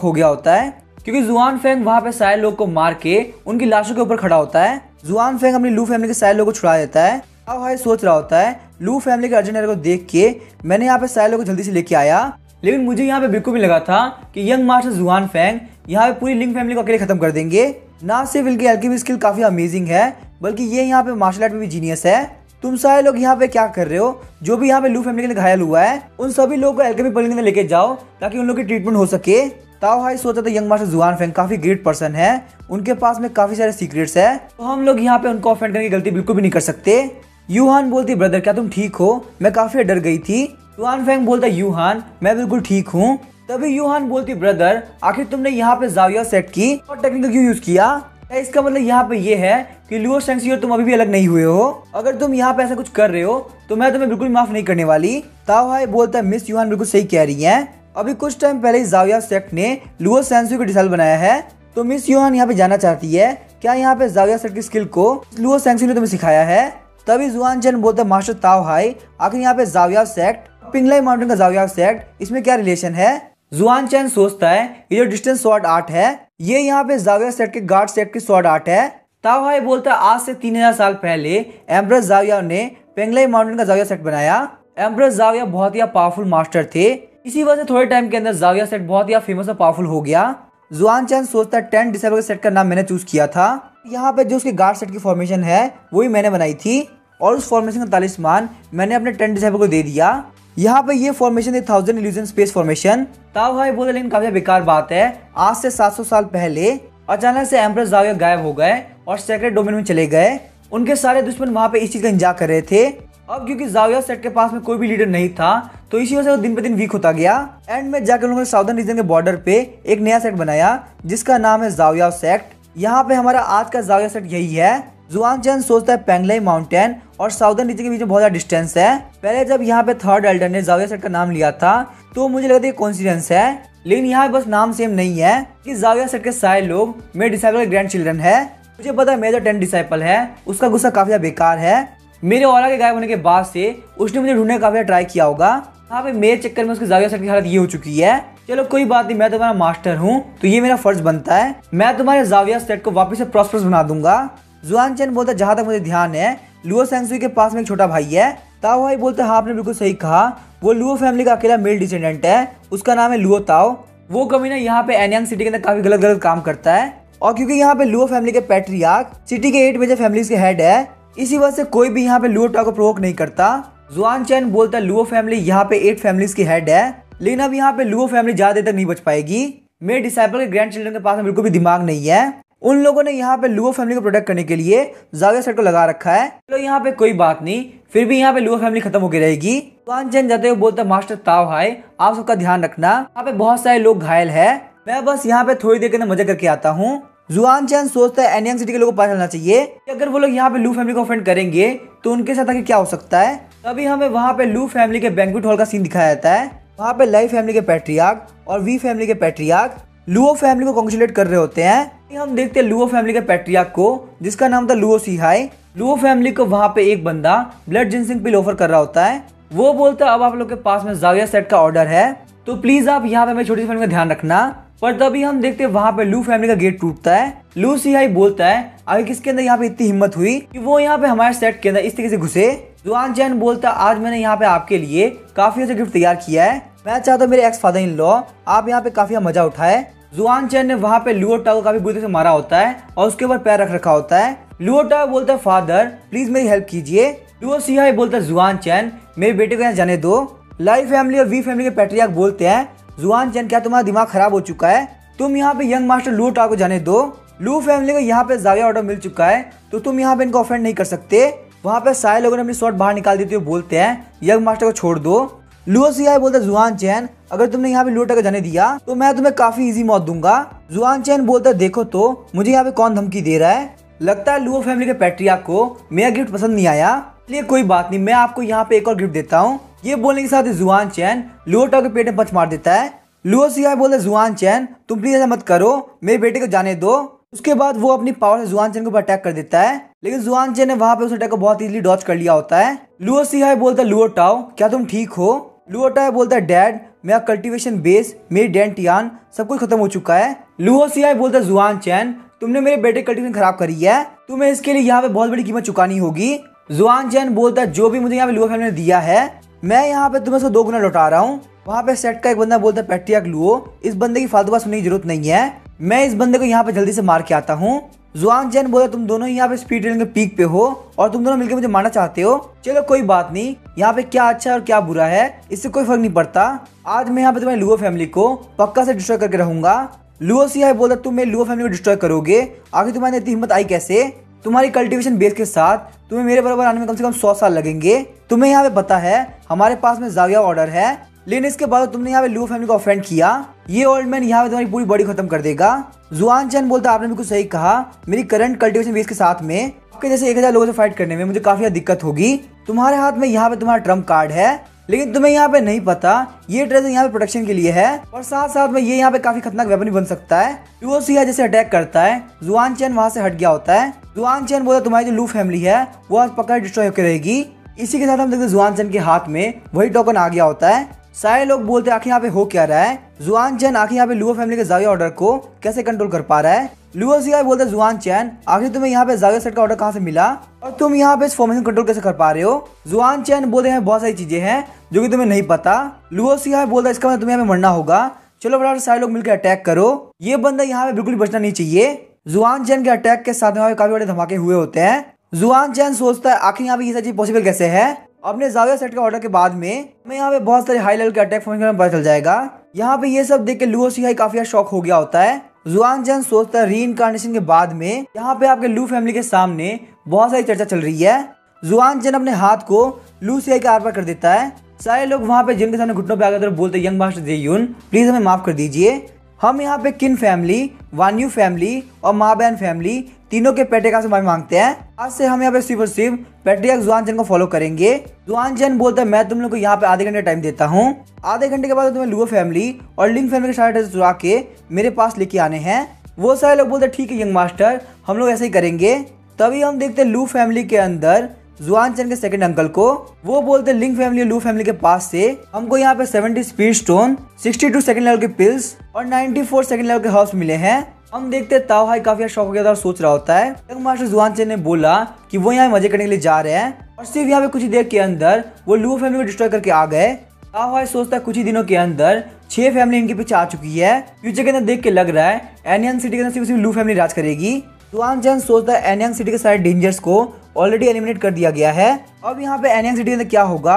हो गया होता है क्योंकि जुआन फेंग वहाँ पे सारे लोग को मार के उनकी लाशों के ऊपर खड़ा होता है। जुआन फेंग अपनी लू फैमिली के सारे लोगों को छुड़ा देता है। ताओ हाई सोच रहा होता है लू फैमिली के अर्जेंट को देख के मैंने यहाँ पे सारे लोगों को जल्दी से लेके आया, लेकिन मुझे यहाँ पे बिल्कुल भी लगा था कि यंग मास्टर जुआन फेंग यहाँ पे पूरी लिंग फैमिली को अकेले खत्म कर देंगे। ना सिर्फ इनकी एल्केमी स्किल काफी अमेजिंग है बल्कि ये यहाँ पे मार्शल आर्ट में भी जीनियस है। तुम सारे लोग यहाँ पे क्या कर रहे हो? जो भी यहाँ पे लू फैमिली के लिए घायल हुआ है उन सभी लोगों को एल्केमी पॉलिंग में लेके जाओ ताकि उन लोग की ट्रीटमेंट हो सके। ताओ हाई सोचा था यंग मास्टर जुआन फेंग काफी ग्रेट पर्सन है, उनके पास में काफी सारे सीक्रेट्स है तो हम लोग यहाँ पे उनको ऑफेंड करने की गलती बिल्कुल भी नहीं कर सकते। यूहान बोलती ब्रदर क्या तुम ठीक हो? मैं काफी डर गई थी। जुआन फेंग बोलता यूहान मैं बिल्कुल ठीक हूँ। तभी यूहान बोलती ब्रदर आखिर तुमने यहाँ पे जाविया सेट की और टेक्निक क्यों यूज किया? इसका मतलब यहाँ पे ये है कि लुओ शेंगशी और तुम अभी भी अलग नहीं हुए हो। अगर तुम यहाँ पे ऐसा कुछ कर रहे हो तो मैं तुम्हें बिल्कुल माफ नहीं करने वाली। ताओ हाई बोलता है मिस यूहान बिल्कुल सही कह रही है, अभी कुछ टाइम पहले ही जाविया सेक्ट ने लुओ शेंगशी को डिसाइल बनाया है तो मिस यूहान यहाँ पे जाना चाहती है क्या यहाँ पे जाविया सेक्ट की स्किल को लुओ शेंगशी ने तुम्हें सिखाया है? तभी जुआन चैन बोलता है मास्टर ताओ हाई आखिर यहाँ पे जाविया सेक्ट पिंगलाई माउंटेन का जाविया सेक्ट इसमें क्या रिलेशन है? जुआन चैन सोचता है ये जो डिस्टेंस शॉट आर्ट है ये यहाँ पे जाविया सेट के गार्ड सेट की शॉट आर्ट है। ताओ हाई बोलता है आज से 3000 साल पहले एम्परर जाविया ने पेंगलाई माउंटेन का जाविया सेट बनाया। एम्परर जाविया बहुत ही पावरफुल मास्टर थे, इसी वजह से थोड़े टाइम के अंदर जाविया सेट बहुत ही फेमस और पावरफुल हो गया। जुआन चैन सोचता है 10 डिसेबल के सेट का नाम मैंने चूज किया था। यहाँ पे जो उसके गार्ड सेट की फॉर्मेशन है वही मैंने बनाई थी और उस फॉर्मेशन का तालिस्मान मैंने अपने 10 डिसेबल को दे दिया। यहाँ पे ये फॉर्मेशन है 1000 इल्यूजन स्पेस फॉर्मेशन। ताओ भाई बोले लेकिन काफी बेकार बात है, आज से 700 साल पहले अचानक से एम्परर जाविया गायब हो गए और सेक्रेट डोमेन में चले गए। उनके सारे दुश्मन वहाँ पे इस चीज का इंतजार कर रहे थे। अब क्योंकि जाविया सेट के पास में कोई भी लीडर नहीं था तो इसी वजह से वो दिन पे दिन वीक होता गया। एंड में जाकर उन्होंने साउदर्न रीजन के बॉर्डर पे एक नया सेट बनाया जिसका नाम है जाविया सेक्ट। यहाँ पे हमारा आज का जाविया सेट यही है। जुआन चैन सोचता है पेंगलाई माउंटेन और साउदर्न रीजन के बीच में बहुत ज्यादा डिस्टेंस है। पहले जब यहाँ पे थर्ड एल्डर ने जाविया सेट का नाम लिया था तो मुझे लगा था ये कोइंसिडेंस है, लेकिन यहाँ बस नाम सेम नहीं है कि जाविया सेट के सारे लोग मेरे डिसाइपल के ग्रैंड चिल्ड्रन है। मुझे पता है मेरा जो 10 डिसाइपल है उसका गुस्सा काफी बेकार है। मेरे ऑरा के गायब होने के बाद से उसने मुझे ढूंढने का काफी ट्राई किया होगा। यहाँ पे मेरे चक्कर में उसके जाविया सेट की हालत ये हो चुकी है। चलो कोई बात नहीं, मैं तुम्हारा मास्टर हूँ तो ये मेरा फर्ज बनता है, मैं तुम्हारे जाविया सेट को वापस से प्रॉस्परस बना दूंगा। जुआन चैन बोलता है जहाँ तक मुझे ध्यान है लुओ सेंसुई के पास में एक छोटा भाई है। ताओ भाई बोलते हाँ आपने बिल्कुल सही कहा, वो लुओ फैमिली का अकेला मेल डिसेंडेंट है, उसका नाम है लुओ ताओ। वो कमीना यहाँ पे एनयांग सिटी के अंदर काफी गलत गलत काम करता है और क्योंकि यहाँ पे लुओ फैमिली के पैट्रियार्क सिटी के 8 मेजर फैमिलीज के हेड है, इसी वजह से कोई भी यहाँ पे लुओ ताओ को प्रोवोक नहीं करता। जुआन चैन बोलता है लुओ फैमिली यहाँ पे 8 फैमिलीज की हेड है, लेकिन अब यहाँ पे लुओ फैमिली ज्यादा देर तक नहीं बच पाएगी। मेरे डिसाइपल के ग्रैंड चिल्ड्रन के पास में बिल्कुल भी दिमाग नहीं है। उन लोगों ने यहाँ पे लुओ फैमिली को प्रोटेक्ट करने के लिए जाविया सेट को लगा रखा है। तो यहाँ पे कोई बात नहीं, फिर भी यहाँ पे लुओ फैमिली खत्म होकर रहेगी। जुआन चैन जाते हुए बोलता है मास्टर ताओ हाई आप सबका ध्यान रखना, यहाँ पे बहुत सारे लोग घायल है, मैं बस यहाँ पे थोड़ी देर के अंदर मजा करके आता हूँ। जुआन चैन सोचता है एनयांग सिटी के लोगों को पता चलना चाहिए कि अगर वो लोग यहाँ पे लू फैमिली को ऑफेंड करेंगे तो उनके साथ आगे क्या हो सकता है। तभी हमें वहाँ पे लू फैमिली के बैंक्वेट हॉल का सीन दिखाया जाता है। वहाँ पे लाई फैमिली के पैट्रियार्क और वी फैमिली के पैट्रियार्क लुओ फैमिली को कांग्रेचुलेट कर रहे होते हैं। हम देखते हैं लुओ फैमिली के पैट्रियार्क को जिसका नाम था लुओ सीहाई। लुओ फैमिली को वहाँ पे एक बंदा ब्लड जिनसिंग पिल ऑफर कर रहा होता है। वो बोलता है अब आप लोग के पास में जाविया सेट का ऑर्डर है तो प्लीज आप यहाँ पे मेरी छोटी सी फैमिली का ध्यान रखना। पर तभी हम देखते हैं वहाँ पे लू फैमिली का गेट टूटता है। लू सीहाई बोलता है आगे किसके अंदर यहाँ पे इतनी हिम्मत हुई कि वो यहाँ पे हमारे सेट के अंदर इस तरीके से घुसे। जुआन चैन बोलता है आज मैंने यहाँ पे आपके लिए काफी अच्छा गिफ्ट तैयार किया है, मैं चाहता हूँ मेरे एक्स फादर इन लॉ आप यहाँ पे काफी मजा उठाए। जुआन चैन ने वहाँ पे लुओ टाओ को काफी बुरी तरह से मारा होता है और उसके ऊपर पैर रख रखा होता है। लुओ टाओ बोलता है फादर प्लीज मेरी हेल्प कीजिए। लुओ सीहाई बोलता है जुआन चैन मेरे बेटे को यहाँ जाने दो। लाई फैमिली और वी फैमिली के पैट्रियार्क बोलते हैं जुआन चैन क्या तुम्हारा दिमाग खराब हो चुका है, तुम यहाँ पे यंग मास्टर लुओ टाओ को जाने दो। लू फैमिली को यहाँ पे जाविया ऑर्डर मिल चुका है तो तुम यहाँ पे इनको ऑफेंड नहीं कर सकते। वहाँ पे सारे लोगों ने अपनी शॉट बाहर निकाल देते हुए बोलते हैं यंग मास्टर को छोड़ दो। लुओ सीहाई बोलता है जुआन चैन अगर तुमने यहाँ पे लुओ टाओ को जाने दिया तो मैं तुम्हें काफी इजी मौत दूंगा। जुआन चैन बोलता है देखो तो मुझे यहाँ पे कौन धमकी दे रहा है, लगता है लुओ फैमिली के पैट्रियार्क को मेरा गिफ्ट पसंद नहीं आया, इसलिए कोई बात नहीं मैं आपको यहाँ पे एक और गिफ्ट देता हूँ। ये बोलने के साथ ही जुआन चैन लुओ टाओ के पेट में पंच मार देता है। लुओ सीहाई बोलता है जुआन चैन तुम प्लीज ऐसा मत करो, मेरे बेटे को जाने दो। उसके बाद वो अपनी पावर से जुआन चैन के ऊपर अटैक कर देता है, लेकिन जुआन चैन ने वहाँ पे उस अटैक को बहुत इजीली डॉज कर लिया होता है। लुओ सीहाई बोलता है लुओ टाओ क्या तुम ठीक हो। लुओ टाओ बोलता है डैड मेरा कल्टीवेशन बेस मेरी डेंटियान सब कुछ खत्म हो चुका है। लुओ सीहाई बोलता है जुआन चैन तुमने मेरे बेटे कल्टीवेशन खराब करी है, तुम्हें इसके लिए यहाँ पे बहुत बड़ी कीमत चुकानी होगी। जुआन चैन बोलता है जो भी मुझे यहाँ पे लुओ फैमिली ने दिया है मैं यहाँ पे तुम्हें उसको 2 गुना लौटा रहा हूँ। वहाँ पे सेट का एक बंदा बोलता है पैट्रियार्क लुओ इस बंदे की फालतू बात सुनने की जरूरत नहीं है, मैं इस बंदे को यहाँ पे जल्दी से मार के आता हूँ। जुआन चैन बोला तुम दोनों यहाँ पे स्पीड रेलिंग के पीक पे हो और तुम दोनों मिलकर मुझे मारना चाहते हो, चलो कोई बात नहीं, यहाँ पे क्या अच्छा और क्या बुरा है इससे कोई फर्क नहीं पड़ता, आज मैं यहाँ पे तुम्हारी लुओ फैमिली को पक्का से डिस्ट्रॉय करके रहूंगा। लुओ सीहाई बोला तुम मेरी लुओ फैमिली को डिस्ट्रॉय करोगे, आगे तुम्हारी इतनी हिम्मत आई कैसे, तुम्हारी कल्टीवेशन बेस के साथ तुम्हें मेरे बराबर आने में कम से कम 100 साल लगेंगे। तुम्हें यहाँ पे पता है हमारे पास में जाविया ऑर्डर है, लेकिन इसके बाद तुमने यहाँ पे लुओ फैमिली को ऑफेंड किया, ये ओल्ड मैन यहाँ पे तुम्हारी पूरी बॉडी खत्म कर देगा। जुआन चैन बोलता आपने बिल्कुल सही कहा, मेरी करंट कल्टीवेशन बेस के साथ में आपके जैसे 1000 लोगों से फाइट करने में मुझे काफी दिक्कत होगी। तुम्हारे हाथ में यहाँ पे तुम्हारा ट्रम्प कार्ड है, लेकिन तुम्हें यहाँ पे नहीं पता ये ट्रेजर यहाँ पे प्रोटेक्शन के लिए है और साथ साथ में ये यहाँ पे काफी खतरनाक वेपन भी बन सकता है। लुओ सीहाई जैसे अटैक करता है जुआन चैन वहाँ से हट गया होता है। जुआन चैन बोला तुम्हारी जो लू फैमिली है वो आज पक्का डिस्ट्रॉय होकर रहेगी। इसी के साथ हम देखते हैं जुआन चैन के हाथ में वही टोकन आ गया होता है। सारे लोग बोलते हैं आखिर यहाँ पे हो क्या रहा है, जुआन चैन आखिर यहाँ पे लुओ फैमिली के जाविया ऑर्डर को कैसे कंट्रोल कर पा रहा है। लुओ सियाई बोलता है जुआन चैन आखिर तुम्हें यहाँ पे जाविया सेट का ऑर्डर कहाँ से मिला और तुम यहाँ पे इस फॉर्मेशन कंट्रोल कैसे कर पा रहे हो। जुआन चैन बोलते हैं बहुत सारी चीजें हैं जो कि तुम्हें नहीं पता। लुओ सियाई बोलता है इसका मतलब तुम्हें यहाँ पे मरना होगा, चलो बड़ा सारे लोग मिलकर अटैक करो। ये बंदा यहाँ पे बिल्कुल बचना नहीं चाहिए। जुआन चैन के अटैक के साथ में काफी बड़े धमाके हुए होते हैं। जुआन चैन सोचता है आखिर यहाँ पे ये सब चीज पॉसिबल कैसे है। अपने जाविया सेट के ऑर्डर के बाद में हमें यहाँ पे बहुत सारे हाई लेवल के अटैक फॉर्मेशन में पता चल जाएगा। यहाँ पे ये सब देख के लुओ सियाई काफी शॉक हो गया होता है। जुआन चैन सोचता है रीइंकार्नेशन के बाद में यहाँ पे आपके लू फैमिली के सामने बहुत सारी चर्चा चल रही है। जुआन चैन अपने हाथ को लू सियाई के आर पार कर देता है। सारे लोग वहाँ पे जिनके सामने घुटनों पे आ गए तो बोलते यंग मास्टर जेयुन प्लीज हमें माफ कर दीजिए। हम यहाँ पे किन फैमिली, वान्यू फैमिली और माबैन फैमिली तीनों के पेट्रियार्क से माफी मांगते हैं। आज से हम यहाँ पे सिर्फ और सिर्फ पेट्रियार्क जुआन चैन को फॉलो करेंगे। जुआन चैन बोलता है मैं तुम लोग को यहाँ पे आधे घंटे टाइम देता हूँ। आधे घंटे के बाद तुम्हें लुओ फैमिली और लिंग फैमिली के सारे चुरा के मेरे पास लेके आने हैं। वो सारे लोग बोलते ठीक है यंग मास्टर, हम लोग ऐसे ही करेंगे। तभी हम देखते लू फैमिली के अंदर जुआन चैन के सेकंड अंकल को। वो बोलते लिंग फैमिली और लू फैमिली के पास से हमको यहाँ पे 70 स्पीड स्टोन, 62 सेकंड लेवल के पिल्स और 94 सेकंड लेवल के हर्ब्स मिले हैं। हम देखते ताओ हाई काफी शौक हो गया था और सोच रहा होता है यंग मास्टर जुआन चैन ने बोला कि वो यहाँ मजे करने के लिए जा रहे हैं और सिर्फ यहाँ पे कुछ ही देर के अंदर वो लू फैमिली को डिस्ट्रॉय करके आ गए। ताओ हाई सोचता है कुछ ही दिनों के अंदर 6 फैमिली इनके पीछे आ चुकी है। फ्यूचर के अंदर देख के लग रहा है एनियन सिटी के अंदर सिर्फ लू फैमिली राज करेगी। जुआन चैन सोचता है एनियन सिटी के सारे डेंजर्स को ऑलरेडी एलिमिनेट कर दिया गया है। अब यहाँ पे एनियन सिटी के अंदर क्या होगा।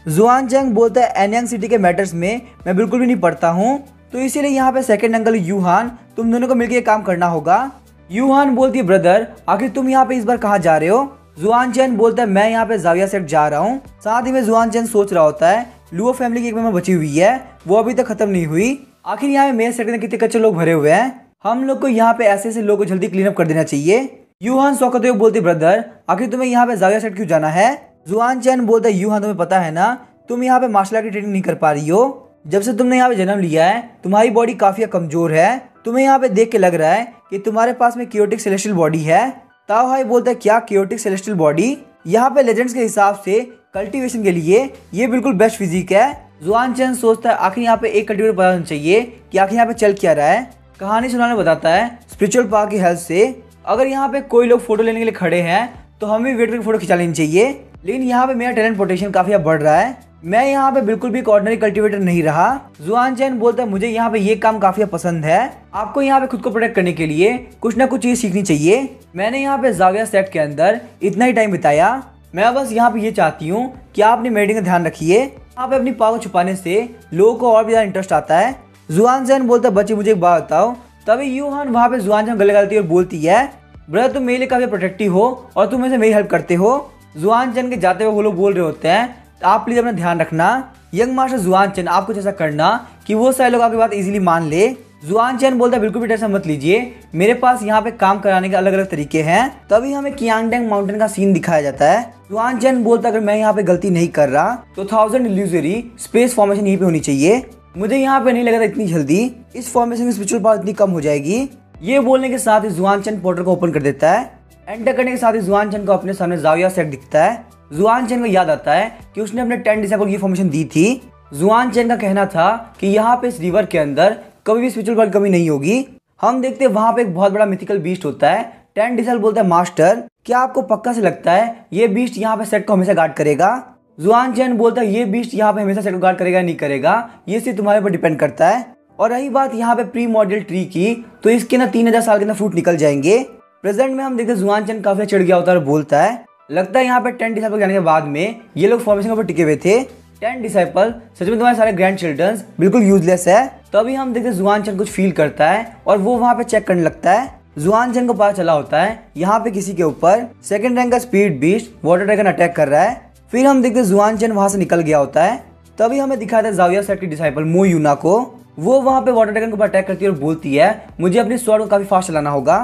जुआन चैन बोलता है एनियन सिटी के मैटर्स में मैं बिल्कुल भी नहीं पढ़ता हूँ, तो इसीलिए यहाँ पे सेकंड अंकल यूहान तुम दोनों को मिलकर काम करना होगा। यूहान बोलती है ब्रदर आखिर तुम यहाँ पे इस बार कहाँ जा रहे हो। जुआन चैन बोलता है मैं यहाँ पे जाविया सेट जा रहा हूँ। साथ ही में जुआन चैन सोच रहा होता है लुओ फैमिली की एक मेंबर बची हुई है, वो अभी तक खत्म नहीं हुई। आखिर यहाँ पे मेरे सेट में कितने कच्चे लोग भरे हुए हैं, हम लोग को यहाँ पे ऐसे ऐसे लोगों को जल्दी क्लीन अप कर देना चाहिए। यूहान सौकते हुए बोलते ब्रदर आखिर तुम्हें यहाँ पे जाविया सेट क्यों जाना है। जुआन चैन बोलता है यूहान तुम्हें पता है ना तुम यहाँ पे मार्शल आर्ट की ट्रेनिंग नहीं कर पा रही हो। जब से तुमने यहाँ पे जन्म लिया है तुम्हारी बॉडी काफी कमजोर है। तुम्हें यहाँ पे देख के लग रहा है कि तुम्हारे पास में क्योटिक सेलेस्टियल बॉडी है। ताओ हाई बोलता है क्या क्योटिक सेलेस्टियल बॉडी। यहाँ पे लेजेंड्स के हिसाब से कल्टीवेशन के लिए ये बिल्कुल बेस्ट फिजिक है। जुआन चैन सोचता है आखिर यहाँ पे एक कल्टीवेटर पता होना चाहिए कि आखिर यहाँ पे चल क्या रहा है। कहानी सुनाने बताता है स्पिरिचुअल पावर की हेल्प से अगर यहाँ पे कोई लोग फोटो लेने के लिए खड़े हैं तो हमें वेट करके फोटो खिंचा लेनी चाहिए। लेकिन यहाँ पे मेरा टैलेंट पोटेंशियल काफी बढ़ रहा है, मैं यहाँ पे बिल्कुल भी ऑर्डिनरी कल्टीवेटर नहीं रहा। जुआन चैन बोलता है मुझे यहाँ पे ये काम काफी पसंद है, आपको यहाँ पे खुद को प्रोटेक्ट करने के लिए कुछ ना कुछ चीज सीखनी चाहिए। मैंने यहाँ पे जाविया सेट के अंदर इतना ही टाइम बिताया, मैं बस यहाँ पे ये चाहती हूँ कि आप अपनी मेडिटिंग का ध्यान रखिए। यहाँ पे अपनी पावर छुपाने से लोगों को और भी ज्यादा इंटरेस्ट आता है। जुआन चैन बोलता है बच्चे मुझे एक बात बताओ। तभी यूहान वहाँ पे जुआन चैन गले लगाती है और बोलती है ब्रदर तुम मेरे लिए काफी प्रोटेक्टिव हो और तुम मेरे हेल्प करते हो। जुआन चैन के जाते हुए वो लोग बोल रहे होते हैं आप प्लीज अपना ध्यान रखना। यंग मास्टर जुआन चैन आप कुछ ऐसा करना कि वो सारे लोग आपकी बात इजीली मान ले। जुआन चैन बोलता है बिल्कुल भी टेंशन मत लीजिए, मेरे पास यहाँ पे काम कराने के अलग अलग तरीके हैं। तभी हमें कियांगडेंग माउंटेन का सीन दिखाया जाता है। जुआन चैन बोलता है अगर मैं यहाँ पे गलती नहीं कर रहा तो 1000 इल्यूजरी स्पेस फॉर्मेशन यहीं पे होनी चाहिए। मुझे यहाँ पे नहीं लगा था इतनी जल्दी इस फॉर्मेशन की स्पिरिचुअल पावर इतनी कम हो जाएगी। ये बोलने के साथ ही जुआन चैन पोर्टल को ओपन कर देता है। एंटर करने के साथ ही जुआन चैन को अपने सामने जाविया सेट दिखता है। जुआन चैन को याद आता है कि उसने अपने 10 डिसेंबर की फॉर्मेशन दी थी। जुआन चैन का कहना था कि यहाँ पे इस रिवर के अंदर कभी भी स्पिरिचुअल पावर की कमी नहीं होगी। हम देखते हैं वहाँ पे एक बहुत बड़ा मिथिकल बीस्ट होता है। 10 डिसेंबर बोलता है मास्टर क्या आपको पक्का से लगता है ये बीस्ट यहाँ पे सेट को हमेशा गार्ड करेगा। जुआन चैन बोलता है ये बीस्ट यहाँ पे हमेशा सेट को गार्ड करेगा नहीं करेगा ये सिर्फ तुम्हारे ऊपर डिपेंड करता है। और रही बात यहाँ पे प्री मॉडल ट्री की तो इसके ना 3000 साल के अंदर फ्रूट निकल जाएंगे। प्रेजेंट में हम देखते हैं जुआन चैन काफी चढ़ गया होता है और बोलता है लगता है यहाँ पे 10 डिसाइपल जाने के बाद में ये लोग फॉर्मेशन के ऊपर टिके हुए थे। 10 डिसाइपल सच में तुम्हारे सारे ग्रैंड चिल्ड्रंस बिल्कुल यूजलेस है। तभी हम देखते हैं जुआन चैन कुछ फील करता है और वो वहाँ पे चेक करने लगता है। जुआन चैन को पता चला होता है यहाँ पे किसी के ऊपर सेकंड रैंक का speed beast water dragon attack कर रहा है। फिर हम देखते हैं जुआन चैन वहाँ से निकल गया होता है। तभी हमें दिखाया था जाविया सेट की डिसाइपल मो यूना को, वो वहाँ पे वाटर ड्रैगन के ऊपर अटैक करती है और बोलती है मुझे अपनी स्वॉर्ड को काफी फास्ट चलाना होगा।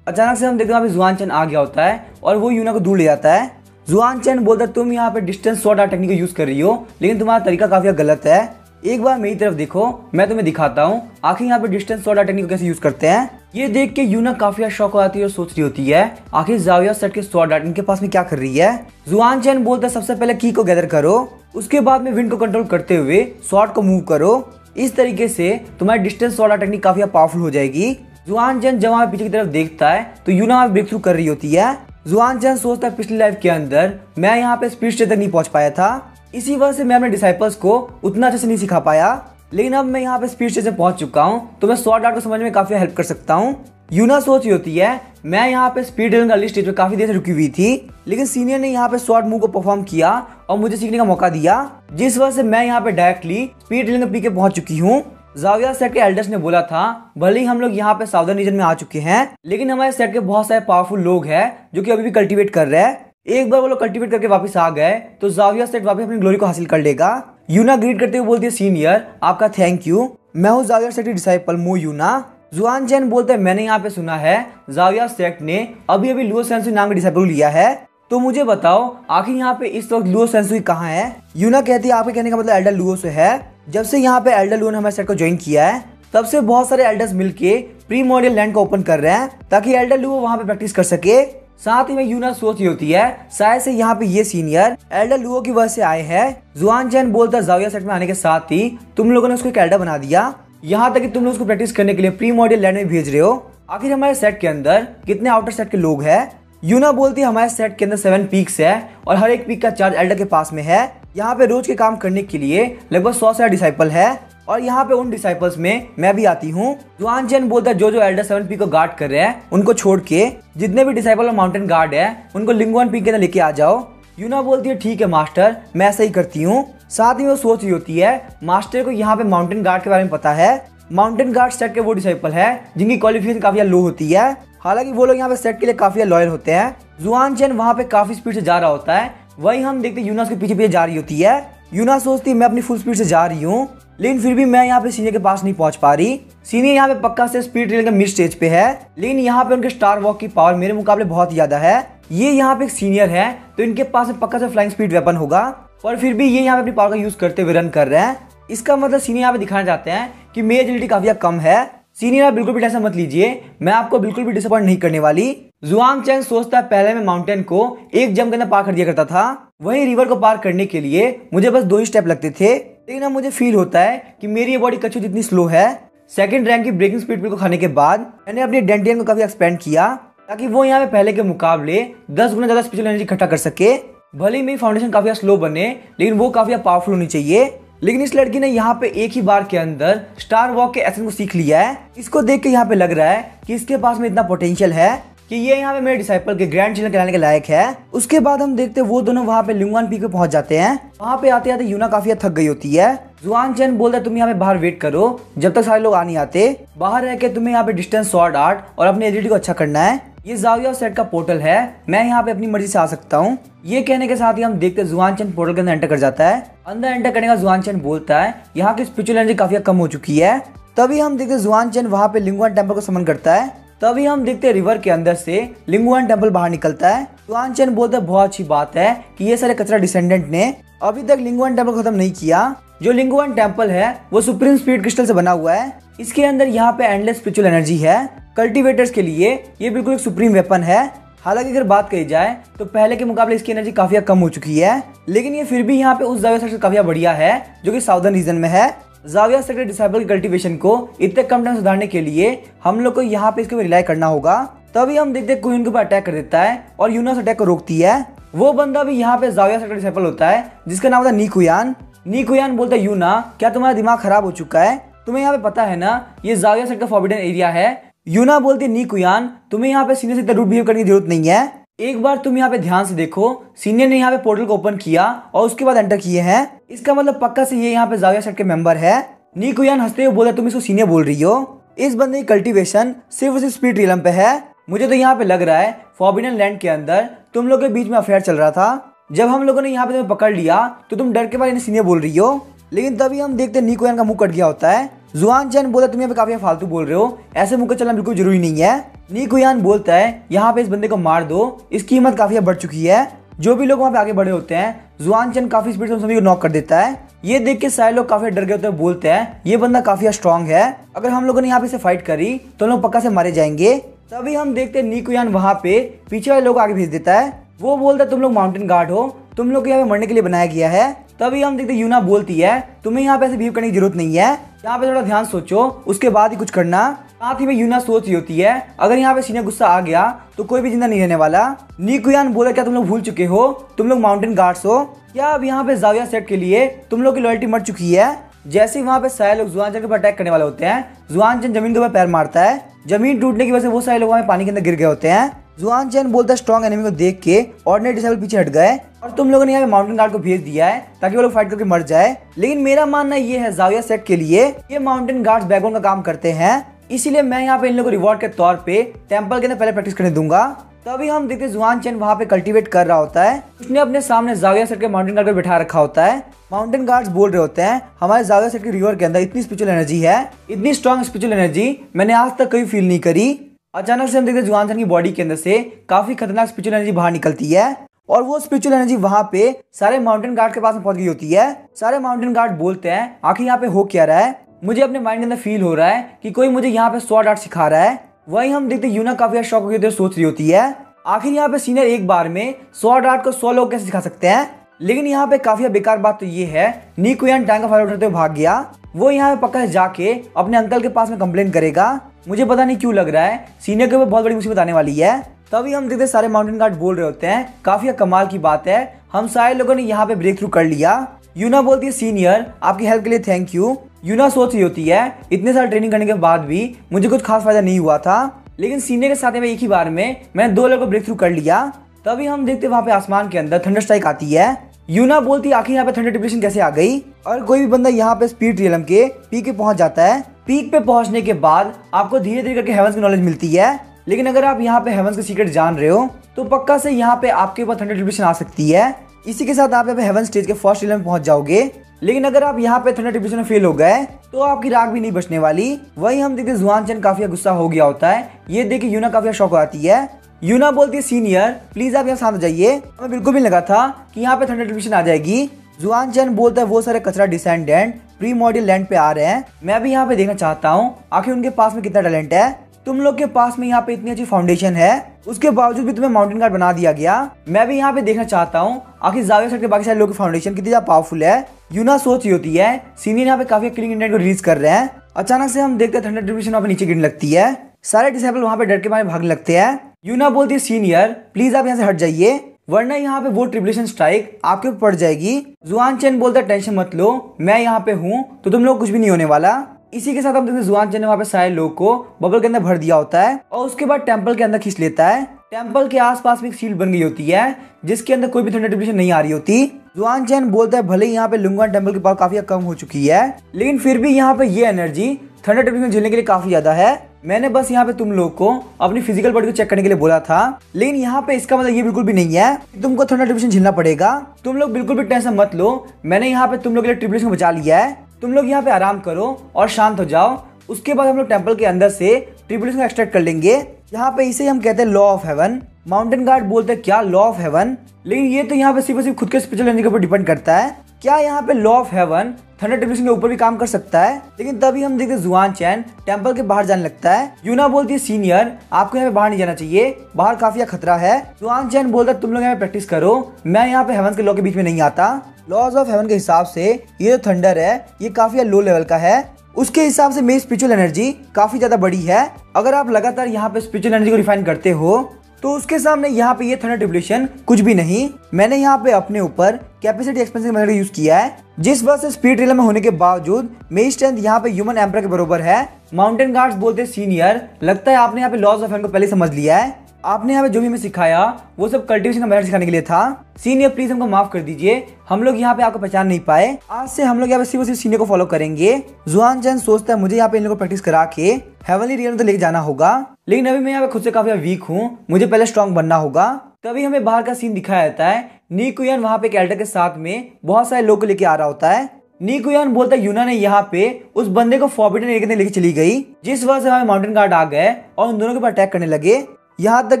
अचानक से हम देखते हैं वहाँ पे जुआन चैन आ गया होता है और वो यूना को दूर ले जाता है। जुआन चैन बोलता है तुम यहाँ पे डिस्टेंस स्वॉर्ड आर्ट टेक्निक को यूज कर रही हो लेकिन तुम्हारा तरीका काफी गलत है। एक बार मेरी तरफ देखो मैं तुम्हें दिखाता हूँ आखिर यहाँ पे डिस्टेंस स्वॉर्ड आर्ट टेक्निक को कैसे यूज करते हैं। ये देख के यूना काफी शॉक हो जाती है और सोच रही होती है आखिर जाविया सेट के स्वॉर्ड आर्ट इनके पास में क्या कर रही है। जुआन चैन बोलता है सबसे पहले की को गैदर करो, उसके बाद में विंड को कंट्रोल करते हुए स्वॉर्ड को मूव करो। इस तरीके से तुम्हारी डिस्टेंस स्वॉर्ड आर्ट टेक्निक काफी पावरफुल हो जाएगी। जुआन चैन जब वहाँ पीछे की तरफ देखता है तो यूना वहाँ ब्रेक थ्रू कर रही होती है। जुआन चैन सोचता है पिछली लाइफ के अंदर मैं यहाँ पे स्पीड स्टेज तक नहीं पहुंच पाया था, इसी वजह से मैं अपने डिसाइपल्स को उतना अच्छे से नहीं सिखा पाया, लेकिन अब मैं यहाँ पे स्पीड स्टेज में पहुंच चुका हूँ तो मैं स्वॉर्ड आर्ट को समझने में काफी हेल्प कर सकता हूँ। यूना सोच रही होती है मैं यहाँ पे स्पीड रन अर्ली स्टेज पे काफी देर से रुकी हुई थी, लेकिन सीनियर ने यहाँ पे स्वॉर्ड मूव को परफॉर्म किया और मुझे सीखने का मौका दिया, जिस वजह से मैं यहाँ पे डायरेक्टली स्पीड रन पी के पहुंच चुकी हूँ। जाविया सेट के एल्डर्स ने बोला था भले ही हम लोग यहाँ पे साउदर्न रीजन में आ चुके हैं, लेकिन हमारे सेट के बहुत सारे पावरफुल लोग हैं जो कि अभी भी कल्टीवेट कर रहे हैं। एक बार वो लोग कल्टीवेट करके वापस आ गए तो जाविया सेट वापस अपनी ग्लोरी को हासिल कर लेगा। यूना ग्रीट करते हुए बोलती है सीनियर आपका थैंक यू, मैं हूँ जाविया सेट की डिसाइपल मो यूना। जुआन चैन बोलते हैं मैंने यहाँ पे सुना है जाविया सेट ने अभी अभी लुओ सेंसुई नाम का डिसाइपल लिया है, तो मुझे बताओ आखिर यहाँ पे इस वक्त लुओ सेंसुई कहाँ है। यूना कहती है आपके कहने का मतलब एल्डर लुओ से है। जब से यहाँ पे एल्डर लुओ ने हमारे सेट को ज्वाइन किया है तब से बहुत सारे एल्डर्स मिलके प्री मॉडियल लैंड को ओपन कर रहे हैं ताकि एल्डर लुओ वहाँ पे प्रैक्टिस कर सके। साथ ही में यूना सोच रही होती है शायद से यहाँ पे ये सीनियर एल्डर लुओ की वजह से आए हैं। जुआन चैन बोलता है जाविया सेट में आने के साथ ही तुम लोगों ने उसको एक एल्डर बना दिया, यहाँ तक कि तुम लोग उसको प्रैक्टिस करने के लिए प्री मॉडियल लैंड में भेज रहे हो। आखिर हमारे सेट के अंदर कितने आउटर सेट के लोग हैं। यूना बोलती है हमारे सेट के अंदर 7 पीक्स है और हर एक पीक का चार्ज एल्डर के पास में है। यहाँ पे रोज के काम करने के लिए लगभग 100 से डिसाइपल है और यहाँ पे उन डिसाइपल्स में मैं भी आती हूँ। जुआन चैन बोलता है जो एल्डर 7 पीक को गार्ड कर रहे हैं उनको छोड़ के जितने भी डिसाइपल और माउंटेन गार्ड है उनको लिंगुआन पीक के अंदर लेके आ जाओ। यूना बोलती है ठीक है मास्टर, मैं ऐसा ही करती हूँ। साथ ही वो सोच रही होती है मास्टर को यहाँ पे माउंटेन गार्ड के बारे में पता है। माउंटेन गार्ड सेट के वो डिसाइपल है जिनकी क्वालिफिकेशन काफी लो होती है, हालांकि वो लोग यहाँ पे सेट के लिए काफी लॉयल होते हैं। जुआन चैन वहाँ पे काफी स्पीड से जा रहा होता है, वही हम देखते यूना उसके पीछे पीछे जा रही होती है। यूना सोचती है मैं अपनी फुल स्पीड से जा रही हूँ, लेकिन फिर भी मैं यहाँ पे सीनियर के पास नहीं पहुंच पा रही। सीनियर यहाँ पे पक्का से स्पीड ट्रेल के मिड स्टेज पे है, लेकिन यहाँ पे उनके स्टार वॉक की पावर मेरे मुकाबले बहुत ज्यादा है। ये यहाँ पे एक सीनियर है तो इनके पास पक्का से फ्लाइंग स्पीड वेपन होगा, पर फिर भी ये यहाँ पे अपनी पावर का यूज करते हुए रन कर रहे हैं। इसका मतलब सीनियर यहाँ पे दिखाना चाहते हैं कि मेरी एजिलिटी काफी कम है। सीनियर आप बिल्कुल भी टेंशन मत लीजिए, मैं आपको बिल्कुल भी डिसअपॉइंट नहीं करने वाली। जुआंग चैन सोचता है पहले मैं माउंटेन को एक जंप के अंदर पार कर दिया करता था, वहीं रिवर को पार करने के लिए मुझे बस 2 ही स्टेप लगते थे, लेकिन अब मुझे फील होता है कि मेरी ये बॉडी कछुआ जितनी स्लो है। सेकंड रैंक की ब्रेकिंग स्पीड को खाने के बाद मैंने अपनी डेंटियन को काफी एक्सपेंड किया ताकि वो यहाँ पे पहले के मुकाबले 10 गुना ज्यादा स्पेशल एनर्जी इकट्ठा कर सके। भले ही मेरी फाउंडेशन काफी स्लो बने, लेकिन वो काफी पावरफुल होनी चाहिए। लेकिन इस लड़की ने यहाँ पे एक ही बार के अंदर स्टार वॉक के एसेंस को सीख लिया है। इसको देख के यहाँ पे लग रहा है कि इसके पास में इतना पोटेंशियल है कि ये यहाँ पे मेरे डिसाइपल के ग्रैंड चिल्ड्रन कहलाने के लायक है। उसके बाद हम देखते हैं वो दोनों वहाँ पे लिंगवान पीक पे पहुंच जाते हैं। वहाँ पे आते आते यूना काफी थक गई होती है। जुआन चैन बोलता है तुम यहाँ पे बाहर वेट करो जब तक सारे लोग आ नहीं आते, बाहर रह के तुम्हें यहाँ पे डिस्टेंस स्वॉर्ड आर्ट और अपनी एजिलिटी को अच्छा करना है। ये जाविया सेट का पोर्टल है, मैं यहाँ पे अपनी मर्जी से आ सकता हूँ। ये कहने के साथ ही हम देखते हैं जुआन चैन पोर्टल के अंदर एंटर कर जाता है। अंदर एंटर करने का जुआन चैन बोलता है यहाँ की स्पिरिचुअल एनर्जी काफी कम हो चुकी है। तभी हम देखते हैं जुआन चैन वहाँ पे लिंगुआन टेम्पल को समन करता है। तभी हम देखते हैं रिवर के अंदर से लिंगुआन टेम्पल बाहर निकलता है। जुआन चैन बोलता है बहुत अच्छी बात है कि ये सारे कचरा डिसेंडेंट ने अभी तक लिंगुआन टेम्पल खत्म नहीं किया। जो लिंगुआन टेम्पल है वो सुप्रीम स्पिरिट क्रिस्टल से बना हुआ है। इसके अंदर यहाँ पे एंडलेस स्पिरिचुअल एनर्जी है। कल्टीवेटर्स के लिए ये बिल्कुल एक सुप्रीम वेपन है। हालांकि अगर बात कही जाए तो पहले के मुकाबले इसकी एनर्जी काफी कम हो चुकी है, लेकिन ये फिर भी यहाँ पे उस जाविया सेक्टर काफी बढ़िया है जो कि साउदर्न रीजन में है। जाविया सेक्टर डिसाइपल की कल्टीवेशन को इतने कम टाइम सुधारने के लिए हम लोग को यहाँ पे इसके ऊपर रिलाई करना होगा। तभी हम देखते हैं कोई उनके ऊपर अटैक कर देता है और यूना अटैक को रोकती है। वो बंदा भी यहाँ पे जाविया सेक्टर डिसाइपल होता है जिसका नाम था नीकुयान। नीकुयान बोलता है यूना क्या तुम्हारा दिमाग खराब हो चुका है, तुम्हें यहाँ पे पता है ना ये जाविया सेक्टर फॉरबिडन एरिया है। यूना बोलती है नीकुयान तुम्हें यहाँ पे सीनियर से इतना रूड बिहेव करने की जरूरत नहीं है। एक बार तुम यहाँ पे ध्यान से देखो, सीनियर ने यहाँ पे पोर्टल को ओपन किया और उसके बाद एंटर किए हैं। इसका मतलब पक्का से ये यहाँ पे जाविया सेक्टर के मेंबर है। नीकुयान हंसते हुए बोला तुम इसको सीनियर बोल रही हो। इस बंदे की कल्टीवेशन सिर्फ स्पीड रियलम पे है। मुझे तो यहाँ पे लग रहा है फॉरबिडन लैंड के अंदर तुम लोग के बीच में अफेयर चल रहा था। जब हम लोगों ने यहाँ पे तुम्हें पकड़ लिया तो तुम डर के मारे इन्हें सीनियर बोल रही हो, लेकिन तभी हम देखते हैं नीकुयान का मुंह कट गया होता है। जुआन चैन बोला तुम यहाँ पे काफी फालतू बोल रहे हो, ऐसे मुंह चलना बिल्कुल जरूरी नहीं है। नीकुयान बोलता है यहाँ पे इस बंदे को मार दो, इसकी कीमत काफी बढ़ चुकी है। जो भी लोग वहाँ पे आगे बढ़े होते हैं जुआन चैन काफी स्पीड से सभी को नॉक कर देता है। ये देख के सारे लोग काफी डर गए होते हैं, बोलते हैं ये बंदा काफी स्ट्रांग है, अगर हम लोगों ने यहाँ पे से फाइट करी तो लोग पक्का से मारे जाएंगे। तभी हम देखते हैं नीकुयान वहाँ पे पीछे वाले लोग आगे भेज देता है। वो बोलता है तुम लोग माउंटेन गार्ड हो, तुम लोग को यहाँ पे मरने के लिए बनाया गया है। तभी हम देखते यूना बोलती है तुम्हें यहाँ पे ऐसे बिहेव करने की जरूरत नहीं है, यहाँ पे थोड़ा ध्यान सोचो उसके बाद ही कुछ करना। साथ ही में यूना सोच रही होती है अगर यहाँ पे सीनियर गुस्सा आ गया तो कोई भी जिंदा नहीं रहने वाला। नीकुयान बोला क्या तुम लोग भूल चुके हो, तुम लोग माउंटेन गार्ड्स हो क्या? अब यहाँ पे जाविया सेट के लिए तुम लोग की लॉयल्टी मर चुकी है। जैसे ही वहाँ पे सारे लोग जुआनचन के ऊपर अटैक करने वाले होते हैं, जुआनचन जमीन के ऊपर पैर मारता है। जमीन टूटने की वजह से वो सारे लोग वहाँ पानी के अंदर गिर गए होते हैं। जुआनचन बोलता है स्ट्रॉन्ग एनिमी को देख के ऑर्डिनरी डिसेबल पीछे हट गए और तुम लोगों ने यहाँ पे माउंटेन गार्ड को भेज दिया है ताकि वो लोग फाइट करके मर जाए। लेकिन मेरा मानना ये है जाविया सेट के लिए ये माउंटेन गार्ड्स बैकबोन का काम करते हैं, इसीलिए मैं यहाँ पे इन लोगों को रिवॉर्ड के तौर पे टेंपल के अंदर पहले प्रैक्टिस करने दूंगा। तभी हम देखते जुआनचन वहाँ पे कल्टीवेट कर रहा होता है। उसने अपने सामने जाविया सेट के माउंटेन गार्ड को बिठा रखा होता है। माउंटेन गार्ड्स बोल रहे होते हैं हमारे जाविया सेट के रिवर के अंदर इतनी स्पिरिचुअल एनर्जी है, इतनी स्ट्रॉन्ग स्पिरिचुअल एनर्जी मैंने आज तक कभी फील नहीं करी। अचानक से हम देखते हैं जुआनचन की बॉडी के अंदर से काफी खतरनाक स्पिरिचुअल एनर्जी बाहर निकलती है और वो स्पिरिचुअल एनर्जी वहाँ पे सारे माउंटेन गार्ड के पास में पहुंच गई होती है। सारे माउंटेन गार्ड बोलते हैं आखिर यहाँ पे हो क्या रहा है, मुझे अपने माइंड के अंदर फील हो रहा है कि कोई मुझे यहाँ पे स्वॉर्ड आर्ट सिखा रहा है। वहीं हम देखते यूना काफी शौक होकर सोच रही होती है आखिर यहाँ पे सीनियर एक बार में स्वॉर्ड आर्ट को 100 लोग कैसे सिखा सकते हैं। लेकिन यहाँ पे काफी बेकार बात तो ये है नीकुयान टैंक का फायदा उठाते हुए भाग गया। वो यहाँ पे पक्का जाके अपने अंकल के पास में कंप्लेन करेगा। मुझे पता नहीं क्यों लग रहा है सीनियर के ऊपर बहुत बड़ी मुसीबत आने वाली है। तभी हम देखते सारे माउंटेन गार्ड बोल रहे होते हैं काफी कमाल की बात है, हम सारे लोगों ने यहाँ पे ब्रेक थ्रू कर लिया। यूना बोलती है सीनियर आपकी हेल्प के लिए थैंक यू। यूना सोच रही होती है इतने साल ट्रेनिंग करने के बाद भी मुझे कुछ खास फायदा नहीं हुआ था, लेकिन सीनियर के साथ में एक ही बार में मैंने 2 लोगों को ब्रेक थ्रू कर लिया। तभी हम देखते वहाँ पे आसमान के अंदर थंडर स्ट्राइक आती है। यूना बोलती है आखिर यहाँ पे थंडर डिप्रेशन कैसे आ गई, और कोई भी बंदा यहाँ पे स्पीड रियलम के पीक पे पहुंच जाता है। पीक पे पहुंचने के बाद आपको धीरे धीरे करके हेवंस की नॉलेज मिलती है, लेकिन अगर आप यहाँ पे हेवंस के सीक्रेट जान रहे हो तो पक्का से यहाँ पे आपके ऊपर थंडर डिप्रेशन आ सकती है। इसी के साथ आप यहाँ पे हेवन स्टेज के फर्स्ट रियलम में पहुंच जाओगे। लेकिन अगर आप यहाँ पे थंडर डिप्रेशन में फेल हो गए तो आपकी राख भी नहीं बचने वाली। वही हम देखते जुआनचन काफी गुस्सा हो गया होता है। ये देख के यूना काफी शौक आती है। यूना बोलती है सीनियर प्लीज आप यहाँ शांत हो जाइए, हमें बिल्कुल भी लगा था कि यहाँ पे थंडर डिप्रेशन आ जाएगी। जुआनचन बोलता है वो सारे कचरा डिसेंडेंट प्रीमोर्डियल लैंड पे आ रहे हैं, मैं भी यहाँ पे देखना चाहता हूँ आखिर उनके पास में कितना टैलेंट है। तुम लोग के पास में यहाँ पे इतनी अच्छी फाउंडेशन है, उसके बावजूद भी तुम्हें माउंटेन गार्ड बना दिया गया। मैं भी यहाँ पे देखना चाहता हूँ आखिर जाविया सेट के बाकी सारे लोगों की फाउंडेशन कितनी ज्यादा पावरफुल है। यूना सोच रही होती है सीनियर यहाँ पे काफी किलिंग इंटेंट को रिलीज कर रहे हैं। अचानक से हम देखते हैं थंडर डिप्रेशन वहाँ पे नीचे गिरने लगती है। सारे डिसेबल वहाँ पे डर के मारे भागने लगते हैं। यूना बोलती है सीनियर प्लीज आप यहाँ से हट जाइए, वरना यहाँ पे वो ट्रिब्यूलेशन स्ट्राइक आपके ऊपर पड़ जाएगी। जुआनचन बोलता है टेंशन मत लो, मैं यहाँ पे हूँ तो तुम लोग कुछ भी नहीं होने वाला। इसी के साथ हम देखते जुआनचन ने वहाँ पे सारे लोग को बबल के अंदर भर दिया होता है और उसके बाद टेंपल के अंदर खींच लेता है। टेंपल के आसपास में एक शील्ड बन गई होती है जिसके अंदर कोई भी थंडर डिप्रेशन नहीं आ रही होती। जुआनचन बोलता है भले ही यहाँ पे लुंगवान टेंपल की पावर काफी कम हो चुकी है, लेकिन फिर भी यहाँ पे ये एनर्जी थंडर डिप्रेशन झेलने के लिए काफी ज्यादा है। मैंने बस यहाँ पे तुम लोग को अपनी फिजिकल बॉडी को चेक करने के लिए बोला था, लेकिन यहाँ पे इसका मतलब ये बिल्कुल भी नहीं है कि तुमको थंडर डिप्रेशन झेलना पड़ेगा। तुम लोग बिल्कुल भी टेंशन मत लो, मैंने यहाँ पे तुम लोग के लिए ट्रिब्यूलेशन को बचा लिया है। तुम लोग यहाँ पे आराम करो और शांत हो जाओ। उसके बाद हम लोग टेंपल के अंदर से ट्रिब्यूलेशन को एक्सट्रैक्ट कर लेंगे। यहाँ पे इसे हम कहते हैं law of haven. Mountain guard बोलते हैं क्या लॉ ऑफ हेवन, लेकिन ये तो यहाँ पे सिर्फ और सिर्फ खुद के स्पिरिचुअल एनर्जी के ऊपर डिपेंड करता है। क्या यहाँ पे law of haven thunder depression के ऊपर भी काम कर सकता है? लेकिन तभी हम देखते जुआनचन टेंपल के बाहर जाने लगता है। यूना बोलती है सीनियर आपको यहाँ पे बाहर नहीं जाना चाहिए, बाहर काफी खतरा है। जुआनचन बोलता है तुम लोग यहाँ पे प्रैक्टिस करो, मैं यहाँ पे हेवन के लॉ के बीच में नहीं आता। लॉज ऑफ हेवन के हिसाब से ये जो थंडर है ये काफी लो लेवल का है, उसके हिसाब से मेरी स्पिरिचुअल एनर्जी काफी ज्यादा बड़ी है। अगर आप लगातार यहाँ पे स्पिरिचुअल एनर्जी को रिफाइन करते हो तो उसके सामने यहाँ पे ये थंडर डिप्रेशन कुछ भी नहीं। मैंने यहाँ पे अपने ऊपर कैपेसिटी एक्सपेंसिव मेथड यूज किया है, जिस वजह से स्पीड रियल में होने के बावजूद मेरी स्ट्रेंथ यहाँ पे ह्यूमन एम्पर के बराबर है। माउंटेन गार्ड्स बोलते सीनियर लगता है आपने यहाँ पे लॉज ऑफ हेवन को पहले समझ लिया है, आपने यहाँ पे जो भी हमें सिखाया वो सब कल्टीवेशन का मेथड सिखाने के लिए था। सीनियर प्लीज हमको माफ कर दीजिए, हम लोग यहाँ पे आपको पहचान नहीं पाए, आज से हम लोग यहाँ पे सिर्फ सीनियर को फॉलो करेंगे। जुआनचन सोचता है मुझे यहाँ पे इन लोगों को प्रैक्टिस करा के हेवनली रियल में तो लेके जाना होगा, लेकिन अभी मैं यहाँ पे खुद से काफी वीक हूँ, मुझे पहले स्ट्रॉन्ग बनना होगा। तभी हमें बाहर का सीन दिखाया जाता है। नीकुयान वहाँ पे एक एल्डर के साथ में बहुत सारे लोग को लेके आ रहा होता है। नीकुयान बोलता है यूना ने यहाँ पे उस बंदे को फॉरबिडन एरिया के लेके चली गई, जिस वजह से हमें माउंटेन गार्ड आ गए और उन दोनों के ऊपर अटैक करने लगे। यहाँ तक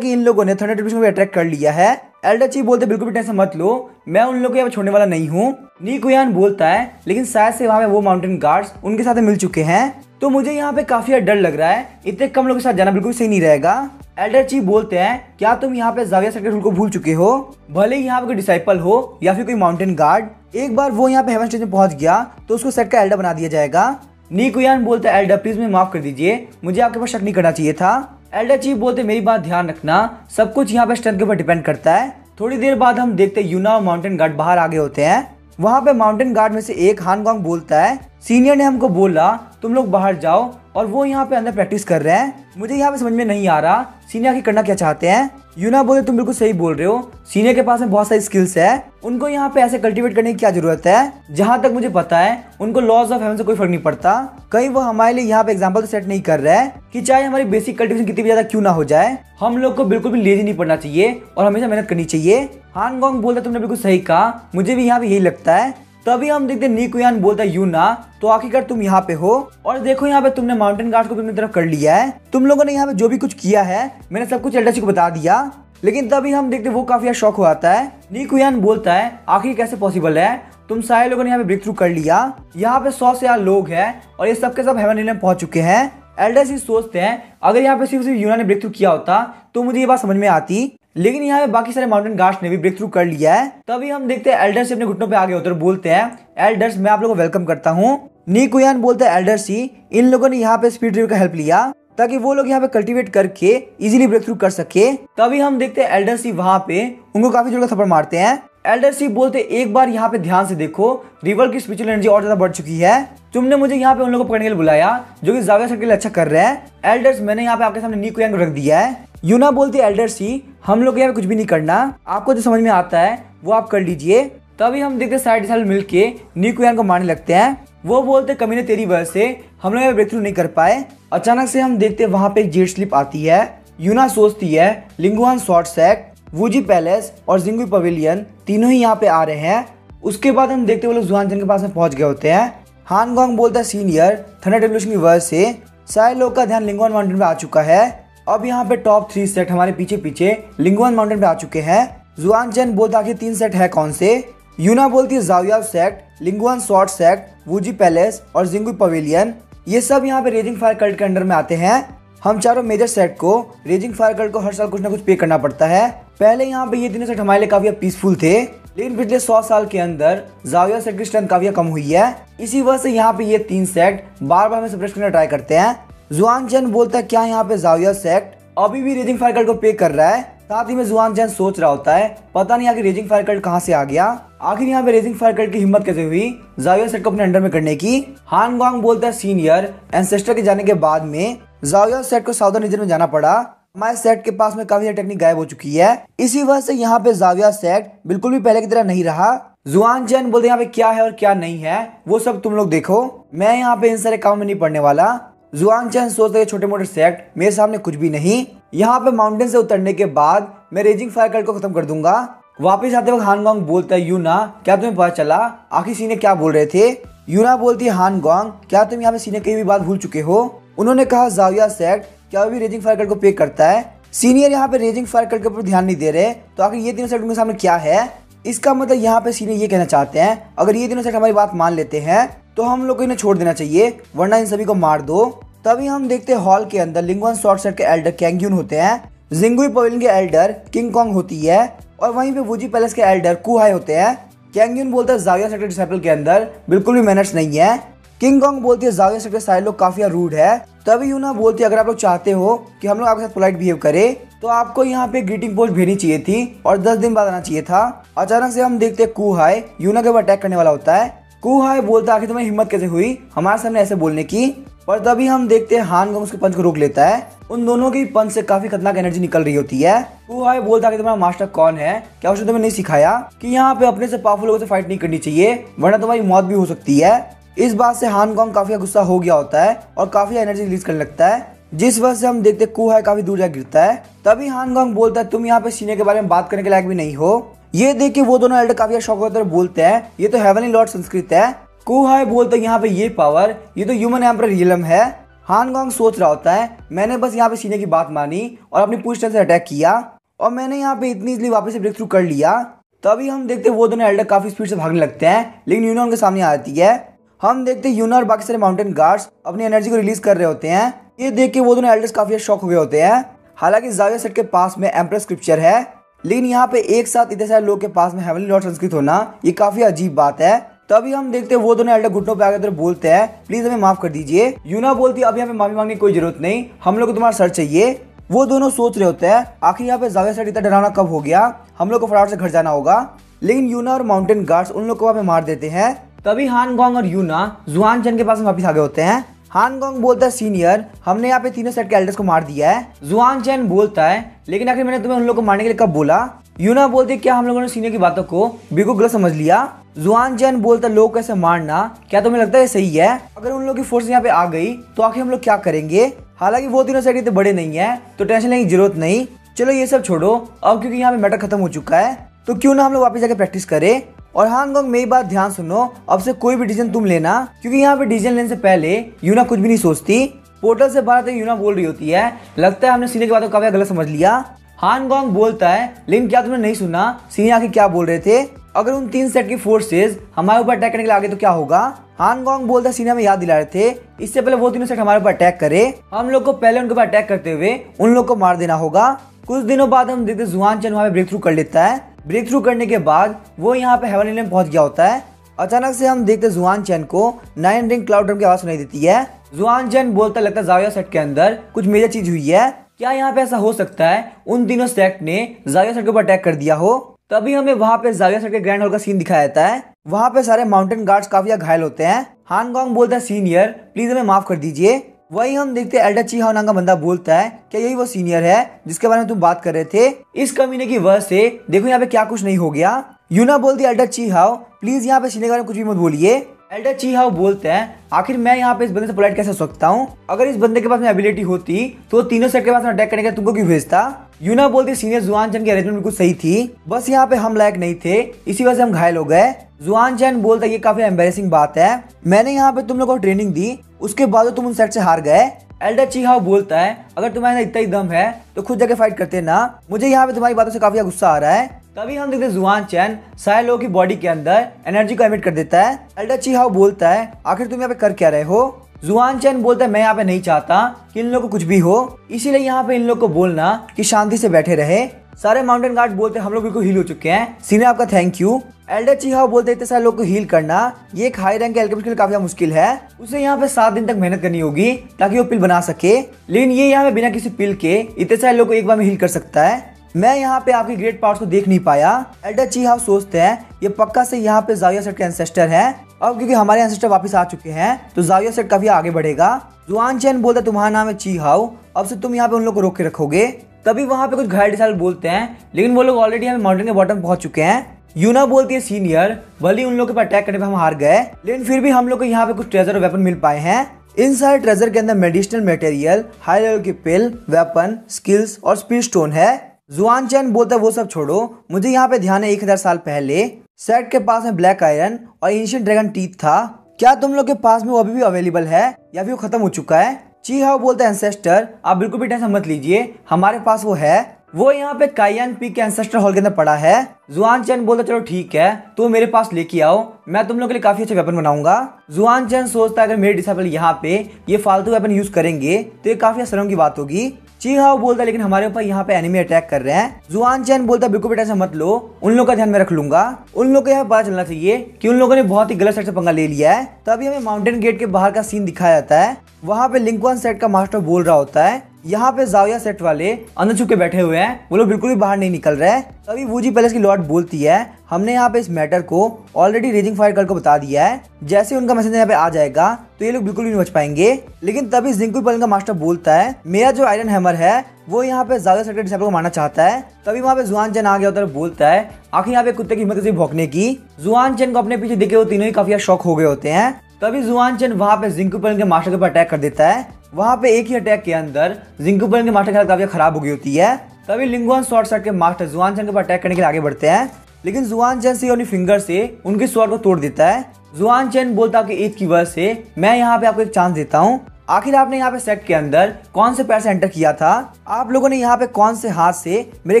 कि इन लोगों ने थंडर डिप्रेशन को अटैक कर लिया है। एल्डर चीफ बोलते बिल्कुल भी टेंशन मत लो, मैं उन लोगों को यहाँ पे छोड़ने वाला नहीं हूँ। नीकुयान बोलता है लेकिन शायद से वहाँ पे वो माउंटेन गार्ड्स उनके साथ मिल चुके हैं, तो मुझे यहाँ पे काफी डर लग रहा है, इतने कम लोगों के साथ जाना बिल्कुल सही नहीं रहेगा। एल्डर चीफ बोलते हैं क्या तुम यहाँ पे जाविया सेट के रूल को भूल चुके हो? भले ही यहाँ पे कोई डिसाइपल हो या फिर कोई माउंटेन गार्ड, एक बार वो यहाँ पे हेवन स्टेज में पहुंच गया तो उसको सेट का एल्डर बना दिया जाएगा। नीकुयान बोलता है एल्डर प्लीज मुझे माफ कर दीजिए, मुझे आपके पास शक नहीं करना चाहिए था। एल्डर चीफ बोलते मेरी बात ध्यान रखना, सब कुछ यहाँ पे स्ट्रेंथ के ऊपर डिपेंड करता है। थोड़ी देर बाद हम देखते हैं यूना और माउंटेन गार्ड बाहर आगे होते हैं। वहाँ पे माउंटेन गार्ड में से एक हानगोंग बोलता है सीनियर ने हमको बोला तुम लोग बाहर जाओ, और वो यहाँ पे अंदर प्रैक्टिस कर रहे हैं। मुझे यहाँ पे समझ में नहीं आ रहा सीनियर आखिर करना क्या चाहते हैं। यूना बोले तुम बिल्कुल सही बोल रहे हो, सीनियर के पास में बहुत सारी स्किल्स है, उनको यहाँ पे ऐसे कल्टीवेट करने की क्या जरूरत है। जहाँ तक मुझे पता है उनको लॉज ऑफ हेवन से कोई फर्क नहीं पड़ता। कहीं वो हमारे लिए यहाँ पे एग्जाम्पल तो सेट नहीं कर रहा है कि चाहे हमारी बेसिक कल्टीवेशन कितनी भी ज्यादा क्यों ना हो जाए, हम लोग को बिल्कुल भी लेजी नहीं पड़ना चाहिए और हमेशा मेहनत करनी चाहिए। हानगोंग बोलता तुमने बिल्कुल सही कहा, मुझे भी यहाँ पे यही लगता है। तभी हम देखते नीकुयान बोलता है यूना तो आखिरकार तुम यहाँ पे हो, और देखो यहाँ पे तुमने माउंटेन गार्ड को अपनी तरफ कर लिया है। तुम लोगों ने यहाँ पे जो भी कुछ किया है मैंने सब कुछ एल्डर को बता दिया। लेकिन तभी हम देखते वो काफी शौक हो आता है। नीकुयान बोलता है आखिर कैसे पॉसिबल है, तुम सारे लोगों ने यहाँ पे ब्रेक थ्रू कर लिया, यहाँ पे 100 से ज्यादा लोग हैं और ये सबके सब हेवन रिलम पहुंच चुके हैं। एल्डर सी सोचते हैं अगर यहाँ पे सिर्फ यूना ने ब्रेक थ्रू किया होता तो मुझे ये बात समझ में आती, लेकिन यहाँ पे बाकी सारे माउंटेन गार्ड्स ने भी ब्रेक थ्रू कर लिया है। तभी हम देखते हैं एल्डर सी अपने घुटनों पे आगे होते और बोलते हैं एल्डर्स मैं आप लोगों को वेलकम करता हूँ। नीकुयान बोलते हैं एल्डर सी इन लोगों ने यहाँ पे स्पीड ड्रिव का हेल्प लिया ताकि वो लोग यहाँ पे कल्टीवेट करके इजीली ब्रेक थ्रू कर सके। तभी हम देखते हैं एल्डर सी वहाँ पे उनको काफी जोर का थप्पड़ मारते हैं। एल्डर सी बोलते एक बार यहाँ पे ध्यान से देखो, रिवर की स्पिरिचुअल एनर्जी और ज्यादा बढ़ चुकी है। तुमने मुझे यहाँ पे उन लोगों को पकड़ने के लिए बुलाया जो कि जाविया सेट के लिए अच्छा कर रहे हैं। एल्डर्स मैंने यहाँ पे आपके सामने नीकुयान को रख दिया है। यूना बोलती है एल्डर सी हम लोग यहाँ पे कुछ भी नहीं करना, आपको जो समझ में आता है वो आप कर लीजिए। तभी हम देखते साइड साइड मिलके नीकुयान को मारने लगते हैं। वो बोलते कमीने तेरी वजह से हम लोग ब्रेक थ्रू नहीं कर पाए। अचानक से हम देखते वहाँ पे एक जेट स्लिप आती है। यूना सोचती है लिंगुआन शॉर्ट सैक, वूजी पैलेस और जिंगुई पवेलियन तीनों ही यहाँ पे आ रहे हैं। उसके बाद हम देखते वो लोग जुआनचन के पास में पहुंच गए होते हैं। हानगोंग बोलता है सीनियर थंडर रेवोल्यूशन की वजह से सारे लोग का ध्यान लिंगुआन माउंटेन पे आ चुका है। अब यहाँ पे टॉप 3 सेट हमारे पीछे पीछे लिंगुआन माउंटेन पे आ चुके हैं। जुआनचन बोलता आखिर 3 सेट है कौन से। यूना बोलती है जाविया सेक्ट, लिंगुआन शॉर्ट सेक्ट, वूजी पैलेस और जिंगुई पवेलियन, ये सब यहाँ पे रेजिंग फायर कल्ट के अंडर में आते हैं। हम चारों मेजर सेट को रेजिंग फायर कल्ट को हर साल कुछ ना कुछ पे करना पड़ता है। पहले यहाँ पे ये तीनों सेट हमारे लिए काफी पीसफुल थे, लेकिन पिछले 100 साल के अंदर जाविया सेट की स्ट्रेंथ काफी कम हुई है। इसी वजह से यहाँ पे ये 3 सेट बार बार हमें सप्रेस करने ट्राई करते हैं। जुआनचन बोलता है क्या यहाँ पे जाविया सेट अभी भी रेजिंग फायर कल्ट को पे कर रहा है। साथ ही में जुआनचन सोच रहा होता है पता नहीं आखिर रेजिंग फायर कल्ट कहाँ से आ गया, आखिर यहाँ पे रेजिंग फायर कल्ट की हिम्मत कैसे हुई जाविया सेट को अपने अंडर में करने की। हानगोंग बोलता है सीनियर एंसेस्टर के जाने के बाद में जाविया सेट को साउदर्न रीजन में जाना पड़ा, हमारे सेट के पास में काफी टेक्निक गायब हो चुकी है। इसी वजह से यहाँ पे जाविया सेट बिल्कुल भी पहले की तरह नहीं रहा। जुआनचन बोलते यहाँ पे क्या है और क्या नहीं है वो सब तुम लोग देखो, मैं यहाँ पे इन सारे काम में नहीं पढ़ने वाला। जुआनचन सोचते हैं छोटे मोटे सेक्ट मेरे सामने कुछ भी नहीं, यहाँ पे माउंटेन से उतरने के बाद मैं रेजिंग फायर कल्ट को खत्म कर दूंगा। वापस आते वक्त हानगोंग बोलता है यूना क्या तुम्हें पता चला आखिर सीने क्या बोल रहे थे। यूना बोलती है हानगोंग क्या तुम यहाँ पे सीने की भी बात भूल चुके हो, उन्होंने कहा जाविया सेक्ट क्या भी रेजिंग फायर कल्ट को पे करता है। सीनियर यहाँ पे रेजिंग फायर कल्ट के ऊपर ध्यान नहीं दे रहे, तो आखिर ये तीनों सेट उनके सामने क्या है। इसका मतलब यहाँ पे सीनियर ये कहना चाहते हैं अगर ये तीनों सेट हमारी बात मान लेते हैं तो हम लोग को इन्हें छोड़ देना चाहिए वरना इन सभी को मार दो। तभी हम देखते हैं हॉल के अंदर लिंगुआन शॉर्ट सेट के एल्डर कैंग्यून होते हैं, जिंगुई पवेलियन के एल्डर किंग कॉन्ग होती है और वहीं पे वूजी पैलेस के एल्डर कुहाई होते हैं। कैंग्यून बोलता है जाविया सेट के डिसिपल के अंदर बिल्कुल भी मैनर्स नहीं है। किंग कॉन्ग बोलती है जाविया सेट के सारे लोग काफी रूड है। तभी यूना बोलती है अगर आप लोग चाहते हो कि हम लोग आपके साथ पोलाइट बिहेव करें तो आपको यहाँ पे ग्रीटिंग पोस्ट भेजनी चाहिए थी और 10 दिन बाद आना चाहिए था। अचानक से हम देखते हैं कुहाई यूना के ऊपर अटैक करने वाला होता है। कुहाई बोलता है आखिर तुम्हें हिम्मत कैसे हुई हमारे सामने ऐसे बोलने की, पर तभी हम देखते हैं हानगोंग उसके पंच को रोक लेता है। उन दोनों की पंच से काफी खतरनाक एनर्जी निकल रही होती है। कुहाई बोलता है कि तुम्हारा मास्टर कौन है, क्या उसने तुम्हें नहीं सिखाया कि यहाँ पे अपने से पावरफुल लोगों से फाइट नहीं करनी चाहिए वरना तुम्हारी मौत भी हो सकती है। इस बात से हानगोंग काफी गुस्सा हो गया होता है और काफी एनर्जी रिलीज करने लगता है, जिस वजह से हम देखते कुहाई काफी दूर जा गिरता है। तभी हानगोंग बोलता है तुम यहाँ पे सीनियर के बारे में बात करने के लायक भी नहीं हो। ये देख के वो दोनों एल्डर काफी शौक होते हैं, बोलते हैं ये तो हेवनली लॉर्ड संस्कृत है। कुहाई बोलता है यहाँ पे ये पावर ये तो ह्यूमन एम्परर रियलम है। हानगोंग सोच रहा होता है मैंने बस यहाँ पे सीनियर की बात मानी और अपनी पूरी स्ट्रेंथ से अटैक किया और मैंने यहाँ पे इतनी इजली वापस से ब्रेक थ्रू कर लिया। तभी हम देखते वो दोनों एल्डर काफी स्पीड से भागने लगते हैं, लेकिन यूना उनके सामने आती है। हम देखते यूना और बाकी सारे माउंटेन गार्ड्स अपनी एनर्जी को रिलीज कर रहे होते हैं। ये देख के वो दोनों एल्डर्स काफी शॉक हुए होते हैं। हालांकि जाविया सेट के पास में एम्परर स्क्रिप्चर है, लेकिन यहाँ पे एक साथ इतने सारे लोग के पास में हेवनली लॉर्ड संस्कृत होना ये काफी अजीब बात है। तभी हम देखते हैं वो दोनों एल्डर घुटनों पे आगे बोलते हैं प्लीज हमें माफ कर दीजिए। यूना बोलती है अब यहाँ पे माफी मांगने की कोई जरूरत नहीं, हम लोग को तुम्हारा सर चाहिए। वो दोनों सोच रहे होते हैं आखिर यहाँ पे जाविया सेट इतना डरावना कब हो गया, हम लोग को फटाफट से घर जाना होगा। लेकिन यूना और माउंटेन गार्ड्स उन लोग को वहाँ पे मार देते हैं। तभी हान गोंग और यूना जुआन चैन के पास वापस आ गए होते हैं। हान गोंग बोलता है सीनियर हमने यहाँ पे तीनों सेट के एल्डर्स को मार दिया है। जुआन चैन बोलता है लेकिन आखिर मैंने तुम्हें उन लोग को मारने के लिए कब बोला। यूना बोलती है क्या हम लोगों ने सीनियर की बातों को बिल्कुल गलत समझ लिया। जुआन चैन बोलता है लोग कैसे मारना, क्या तुम्हें लगता है सही है? अगर उन लोगों की फोर्स यहाँ पे आ गई तो आखिर हम लोग क्या करेंगे? हालांकि वो तीनों सेट इतने बड़े नहीं है तो टेंशन लेने की जरूरत नहीं। चलो ये सब छोड़ो अब, क्योंकि यहाँ पे मैटर खत्म हो चुका है तो क्यों ना हम लोग वापस जाके प्रैक्टिस करें। और हान गोंग मेरी बात ध्यान सुनो, अब से कोई भी डिसीजन तुम लेना, क्योंकि यहाँ पे डिसीजन लेने से पहले यूना कुछ भी नहीं सोचती। पोर्टल से बाहर तक यूना बोल रही होती है लगता है हमने सीनियर की बातों को काफी गलत समझ लिया। हान गोंग बोलता है लेकिन क्या तुमने नहीं सुना सीनियर आखिर क्या बोल रहे थे? अगर उन 3 सेट की फोर्सेज हमारे ऊपर अटैक करने के लिए आगे तो क्या होगा? हान गोंग बोलता है सीनियर में याद दिला रहे थे इससे पहले वो तीनों सेट हमारे ऊपर अटैक करे, हम लोग को पहले उनके ऊपर अटैक करते हुए उन लोग को मार देना होगा। कुछ दिनों बाद हम देखते जुआन चैन वहाँ पे ब्रेक थ्रू कर लेता है। ब्रेक थ्रू करने के बाद वो यहाँ पे हेवन आइलैंड पहुंच गया होता है। अचानक से हम देखते जुआन चैन को 9 रिंग क्लाउड ड्रम की आवाज सुनाई देती है। जुआन चैन बोलता लगता है जाविया सेट के अंदर कुछ मेजर चीज हुई है, क्या यहाँ पे ऐसा हो सकता है उन तीनों सेट ने जाविया सेट के ऊपर अटैक कर दिया हो? तभी हमें वहाँ पे जाविया सेट के ग्रैंड हॉल का सीन दिखाया जाता है। वहाँ पे सारे माउंटेन गार्ड्स काफी घायल होते हैं। हान गोंग बोलता है सीनियर प्लीज हमें माफ कर दीजिए। वही हम देखते हैं एल्डर ची हाओ नाम का बंदा बोलता है क्या यही वो सीनियर है जिसके बारे में तुम बात कर रहे थे? इस कमीने की वजह से देखो यहाँ पे क्या कुछ नहीं हो गया। यूना बोलती है एल्डर ची हाओ प्लीज यहाँ पे सीनियर के बारे में कुछ भी मत बोलिए। एल्डर ची हाओ बोलते हैं आखिर मैं यहाँ पे इस बंदे से पोलाइट कैसे हो सकता हूँ? अगर इस बंदे के पास में एबिलिटी होती तो तीनों सेट के पास में अटैक करने का तुमको क्यों भेजता? यूना बोलती सीनियर जुआन चैन की अरेंजमेंट बिल्कुल सही थी, बस यहाँ पे हम लायक नहीं थे इसी वजह से हम घायल हो गए। जुआन चैन बोलता ये काफी एम्बेरसिंग बात है, मैंने यहाँ पे तुम लोगों को ट्रेनिंग दी उसके बाद तुम उन सेट से हार गए। एल्डर ची हाओ बोलता है अगर तुम्हारे इतना ही दम है तो खुद जाके फाइट करते ना, मुझे यहाँ पे तुम्हारी बातों से काफी गुस्सा आ रहा है। तभी हम देखते जुआन चैन सारे लोगों की बॉडी के अंदर एनर्जी को एमिट कर देता है। एल्डर ची हाओ बोलता है आखिर तुम यहाँ पे कर क्या रहे हो? जुआन चैन बोलता है मैं यहाँ पे नहीं चाहता कि इन लोगों को कुछ भी हो, इसीलिए यहाँ पे इन लोग को बोलना कि शांति से बैठे रहे। सारे माउंटेन गार्ड बोलते हम लोग बिल्कुल हील हो चुके हैं, सीनियर आपका थैंक यू। एल्डर ची हाओ बोलते इतने सारे लोग को हील करना ये एक हाई रैंक के एल्केमिस्ट के लिए काफी मुश्किल है, उसे यहाँ पे 7 दिन तक मेहनत करनी होगी ताकि वो पिल बना सके, लेकिन ये यहाँ पे बिना किसी पिल के इतने सारे लोग को एक बार में हील कर सकता है। मैं यहाँ पे आपके ग्रेट पावर्स को देख नहीं पाया। एल्डर ची हाओ सोचते हैं ये पक्का से यहाँ पे जाविया सेट के एंसेस्टर है, अब क्योंकि हमारे एंसेस्टर वापस आ चुके हैं तो जाविया सेट काफी आगे बढ़ेगा। जुआन चैन बोलता तुम्हारा नाम है ची हाओ, अब से तुम यहाँ पे उन लोग को रोक के रखोगे। तभी वहाँ पे कुछ घायल डिसाइल बोलते हैं लेकिन वो लोग ऑलरेडी हमें माउंटेन के बॉटम पहुंच चुके हैं। यूना बोलती है सीनियर भले उन लोगों के अटैक करने पे हम हार गए लेकिन फिर भी हम लोग को यहाँ पे कुछ ट्रेजर और वेपन मिल पाए हैं। इन सारे ट्रेजर के अंदर मेडिसिनल मटेरियल, हाई लेवल की पिल, वेपन, स्किल्स और स्पीड स्टोन है। जुआन चैन बोलता है वो सब छोड़ो, मुझे यहाँ पे ध्यान है 1000 साल पहले सेट के पास में ब्लैक आयरन और एंशिएंट ड्रैगन टीथ था, क्या तुम लोग के पास में वो अभी भी अवेलेबल है या फिर वो खत्म हो चुका है? ची हाओ बोलता है एंसेस्टर आप बिल्कुल भी टेंशन मत लीजिए, हमारे पास वो है, वो यहाँ पे काइयान पीक के एंसेस्टर हॉल के अंदर पड़ा है। जुआन चैन बोलता चलो ठीक है तो मेरे पास लेके आओ, मैं तुम लोग के लिए काफी अच्छे वेपन बनाऊंगा। जुआन चैन सोचता है अगर मेरे डिसाइपल यहाँ पे ये फालतू वेपन यूज करेंगे तो ये काफी शर्म की बात होगी। ची हाओ बोलता है लेकिन हमारे ऊपर यहाँ पे एनिमी अटैक कर रहे हैं। जुआन चैन बोलता है बिल्कुल भी टेंशन मत लो, उन लोग का ध्यान मैं रख लूंगा, उन लोग को यहाँ पता चलना चाहिए कि उन लोगों ने बहुत ही गलत सेट से पंगा ले लिया है। तभी हमें माउंटेन गेट के बाहर का सीन दिखाया जाता है, वहाँ पे लिंकवान सेट का मास्टर बोल रहा होता है यहाँ पे जाविया सेट वाले अंदर छुप के बैठे हुए हैं, वो लोग बिल्कुल भी बाहर नहीं निकल रहे। तभी वूजी पैलेस की लॉर्ड बोलती है हमने यहाँ पे इस मैटर को ऑलरेडी रेजिंग फायर गर्ल को बता दिया है, जैसे उनका मैसेज यहाँ पे आ जाएगा तो ये लोग बिल्कुल भी नहीं बच पाएंगे। लेकिन तभी जिंकुई पैलेस का मास्टर बोलता है मेरा जो आयरन हैमर है वो यहाँ पे जाविया सेट के डिसाइपल को मारना चाहता है। तभी वहाँ पे जुआन चैन आ गया होता है, बोलता है आखिर यहाँ पे कुत्ते की हिम्मत से भौंकने की। जुआन चैन को अपने पीछे देखे वो तीनों ही काफी शौक हो गए होते हैं। तभी जुआन चैन वहाँ पे जिंकुई पैलेस के मास्टर के ऊपर अटैक कर देता है, वहाँ पे एक ही अटैक के अंदर जिंकुई पैलेस के मास्टर की हालत काफी खराब हो गई होती है। तभी लिंगुआन शॉर्ट सर्ट के मास्टर जुआन चैन के ऊपर अटैक करने के लिए आगे बढ़ते हैं लेकिन जुआन चैन से अपनी फिंगर से उनके स्वॉर्ड को तोड़ देता है। जुआन चैन बोलता है कि ईद की वजह से मैं यहाँ पे आपको एक चांस देता हूँ, आखिर आपने यहाँ पे सेट के अंदर कौन से पैर से एंटर किया था, आप लोगों ने यहाँ पे कौन से हाथ से मेरे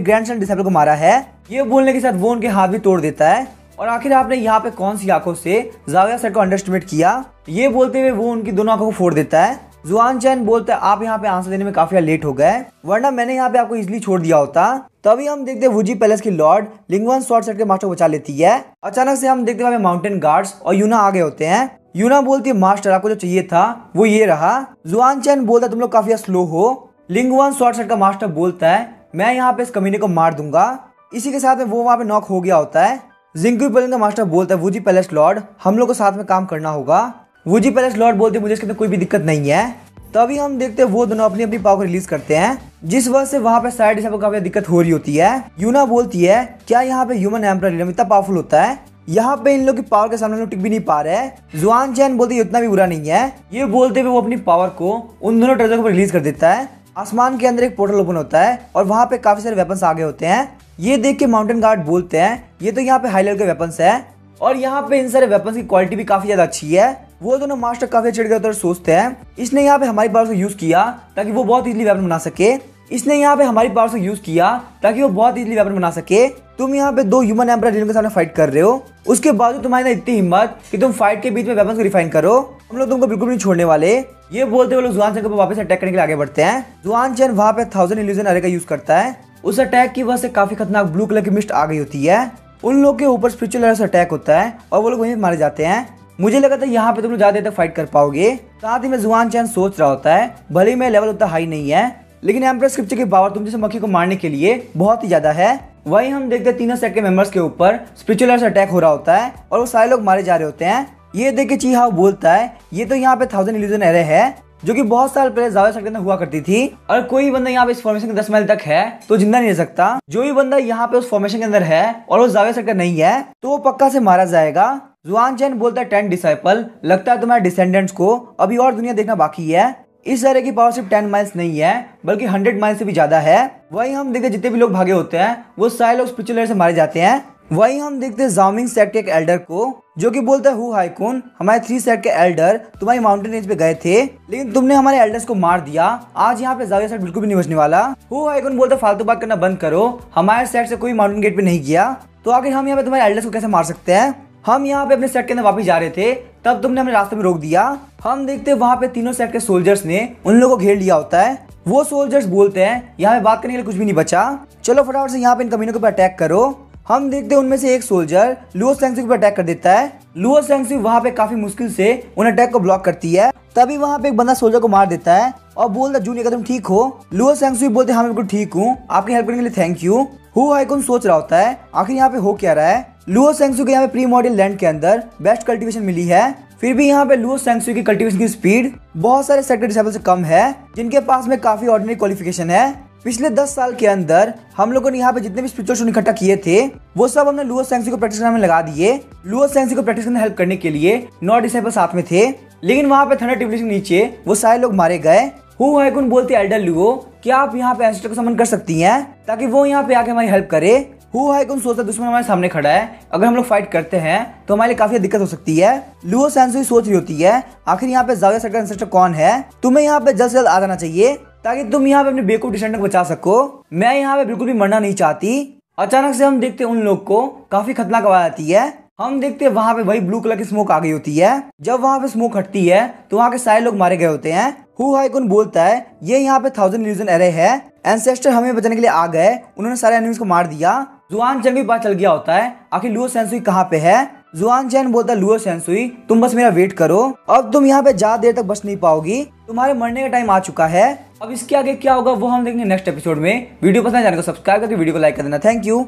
ग्रैंडसन डिसाइपल को मारा है। ये बोलने के साथ वो उनके हाथ भी तोड़ देता है। और आखिर आपने यहाँ पे कौन सी आंखों से जाविया सेट को अंडर एस्टिमेट किया, ये बोलते हुए वो उनकी दोनों आंखों को फोड़ देता है। जुआन चैन बोलता है आप यहाँ पे आंसर देने में काफी लेट हो गए, वरना मैंने यहाँ पे आपको इजिली छोड़ दिया होता। तभी हम देखते हैं वुजी पैलेस की लॉर्ड लिंगवन शॉर्ट सर्किट के मास्टर को बचा लेती है। अचानक से हम देखते हैं माउंटेन गार्ड्स और यूना आ गए होते हैं। यूना बोलती है मास्टर आपको जो चाहिए था वो ये रहा। जुआन चैन बोलता है तुम लोग काफी स्लो हो। लिंगवन शॉर्ट सर्किट का मास्टर बोलता है मैं यहाँ पे इस कमीने को मार दूंगा। इसी के साथ में वो वहाँ पे नॉक हो गया होता है। जिंक्यू पैलेस का मास्टर बोलता है वुजी पैलेस लॉर्ड हम लोग को साथ में काम करना होगा। वुजी पैलेस लॉर्ड बोलते हैं मुझे इसके अंदर कोई भी दिक्कत नहीं है। तभी हम देखते हैं वो दोनों अपनी अपनी पावर को रिलीज करते हैं, जिस वजह से वहाँ पे साइड से काफी दिक्कत हो रही होती है। यूना बोलती है क्या यहाँ पे ह्यूमन एम्परर इतना पावरफुल होता है, यहाँ पे इन लोग की पावर के सामने लोग टिक भी नहीं पा रहे हैं। जुआन चैन बोलती है इतना भी बुरा नहीं है। ये बोलते हुए वो अपनी पावर को उन दोनों ट्रेजर को रिलीज कर देता है। आसमान के अंदर एक पोर्टल ओपन होता है और वहाँ पे काफी सारे वेपन्स आगे होते हैं। ये देख के माउंटेन गार्ड बोलते हैं ये तो यहाँ पे हाई लेवल के वेपन्स है और यहाँ पे इन सारे वेपन्स की क्वालिटी भी काफी ज्यादा अच्छी है। वो दोनों मास्टर काफी चिढ़ गए और सोचते हैं इसने यहाँ पे हमारी पावर को यूज किया ताकि वो बहुत इजीली वेपन बना सके। इसने यहाँ पे हमारी पावर को यूज किया ताकि वो बहुत इजीली वेपन बना सके। तुम यहाँ पे दो ह्यूमन एम्परर जिनके सामने फाइट कर रहे हो, उसके बावजूद तुम्हारी ना इतनी हिम्मत कि तुम फाइट के बीच में वेपन्स को रिफाइन करो। हम लोग तुमको बिल्कुल नहीं छोड़ने वाले। ये बोलते हुए लोग जुआन चैन को वापस अटैक करने के लिए आगे बढ़ते हैं। जुआन चैन वहाँ पे 1000 इल्यूजन अरे का यूज करता है। उस अटैक की वजह से काफी खतरनाक ब्लू कलर की मिस्ट आ गई होती है। उन लोग के ऊपर स्पिरिचुअल एरर से अटैक होता है और वो लोग वहीं मारे जाते हैं। मुझे लगा था यहाँ पे तुम लोग ज्यादा देर तक फाइट कर पाओगे। साथ ही में जुआन चैन सोच रहा होता है भले ही मेरा लेवल उतना हाई नहीं है, लेकिन एम्प्रेस स्क्रिप्चर की पावर तुम जैसे मक्खी को मारने के लिए बहुत ही ज्यादा है। वहीं हम देखते हैं तीनों सेट के मेंबर्स के ऊपर स्पिरिचुअल एरर से अटैक हो रहा होता है और वो सारे लोग मारे जा रहे होते हैं। ये देख के ची हाउ बोलता है ये तो यहाँ पे 1000 इल्यूजन एरे है जो कि बहुत साल पहले जावा सेट के अंदर हुआ करती थी। और कोई बंदा यहाँ पे इस फॉर्मेशन के 10 माइल तक है तो जिंदा नहीं रह सकता। जो भी बंदा यहाँ पे उस फॉर्मेशन के अंदर है और वो जावा सेट का नहीं है तो वो पक्का से मारा जाएगा। जुआन चैन बोलता है 10 डिसाइपल लगता है तुम्हारे डिसेंडेंट्स को अभी और दुनिया देखना बाकी है। इस एरे की पावर सिर्फ 10 माइल्स नहीं है बल्कि 100 माइल्स से भी ज्यादा है। वहीं हम देखते जितने भी लोग भागे होते हैं वो सारे लोग स्पिरिचुअल एरर से मारे जाते हैं। वहीं हम देखते हैं जाओमिंग सेट के एक एल्डर को जो कि बोलता है हु हाइकुन हमारे 3 सेट के एल्डर तुम्हारी माउंटेन रेंज पे गए थे लेकिन तुमने हमारे एल्डर्स को मार दिया। आज यहाँ पे जाविया सेट बिल्कुल भी नहीं बचने वाला। हु हाइकुन बोलता है फालतू बात करना बंद करो, हमारे सेट से कोई माउंटेन गेट पे नहीं गया तो आखिर हम यहाँ पे तुम्हारे एल्डर्स को कैसे मार सकते हैं। हम यहाँ पे अपने सेट के अंदर वापस जा रहे थे तब तुमने हमें रास्ते में रोक दिया। हम देखते हैं वहाँ पे तीनों सेट के सोल्जर्स ने उन लोगों को घेर लिया होता है। वो सोल्जर्स बोलते हैं यहाँ पे बात करने के लिए कुछ भी नहीं बचा, चलो फटाफट से यहाँ पे इन कमीनों के ऊपर अटैक करो। हम देखते हैं उनमें से एक सोल्जर लुओ सेंगसू के ऊपर अटैक कर देता है। लुओ सेंगसू वहाँ पे काफी मुश्किल से उन अटैक को ब्लॉक करती है। तभी वहाँ पे एक बंदा सोल्जर को मार देता है और बोलता जूनियर का तुम ठीक हो। लुओ सेंगसू बोलते हाँ मैं बिल्कुल ठीक हूँ, आपकी हेल्प करने के लिए थैंक यू। हु हाइकुन सोच रहा होता है आखिर यहाँ पे हो क्या रहा है। लुओ सेंगसू के यहाँ पे प्री मॉडल लैंड के अंदर बेस्ट कल्टीवेशन मिली है, फिर भी यहाँ पे लुओ सेंगसू की कल्टीवेशन की स्पीड बहुत सारे सेट के डिसेबल से कम है जिनके पास में काफी ऑर्डिनरी क्वालिफिकेशन है। पिछले 10 साल के अंदर हम लोगों ने यहाँ पे जितने भी स्पिरिचुअल शूट इकट्ठा किए थे वो सब हमने लुओ सेंगसू को प्रैक्टिस करने में लगा दिए। लुओ सेंगसू को प्रैक्टिस करने हेल्प करने के लिए 9 डिसेबल साथ में थे, लेकिन वहाँ पे थंडर टिब्लिस के नीचे वो सारे लोग मारे गए। हु हाइकुन बोलते एल्डर लुओ क्या आप यहाँ पे एंसेस्टर को समन कर सकती हैं ताकि वो यहाँ पे आके हमारी हेल्प करे। हु हाइकुन सोचता दुश्मन हमारे सामने खड़ा है, अगर हम लोग फाइट करते हैं तो हमारे लिए काफी दिक्कत हो सकती है। लुओ सेंसुई सोच रही होती है आखिर यहाँ पे जाविया सेट का एंसेस्टर कौन है, तुम्हें यहाँ पे जल्द से जल्द आ जाना चाहिए ताकि तुम यहाँ पे अपने बेवकूफ डिसेंडेंट को बचा सको। मैं यहाँ पे बिल्कुल भी मरना नहीं चाहती। अचानक से हम देखते हैं उन लोग को काफी खतरनाक आवाज आती है। हम देखते हैं वहाँ पे वही ब्लू कलर की स्मोक आ गई होती है। जब वहाँ पे स्मोक हटती है तो वहाँ के सारे लोग मारे गए होते हैं। हु हाइकुन बोलता है ये यहाँ पे 1000 इल्यूजन एरे है, एंसेस्टर हमें बचाने के लिए आ गए, उन्होंने सारे एनिमीज को मार दिया। जुआन चैन को पता चल गया होता है आखिर लुओ सेंसुई कहाँ पे है। जुआन चैन बोलता है लुओ सेंसुई तुम बस मेरा वेट करो, अब तुम यहाँ पे ज्यादा देर तक बच नहीं पाओगी, तुम्हारे मरने का टाइम आ चुका है। अब इसके आगे क्या होगा वो हम देखेंगे नेक्स्ट एपिसोड में। वीडियो पसंद है चैनल को सब्सक्राइब करके वीडियो को लाइक कर देना। Thank you.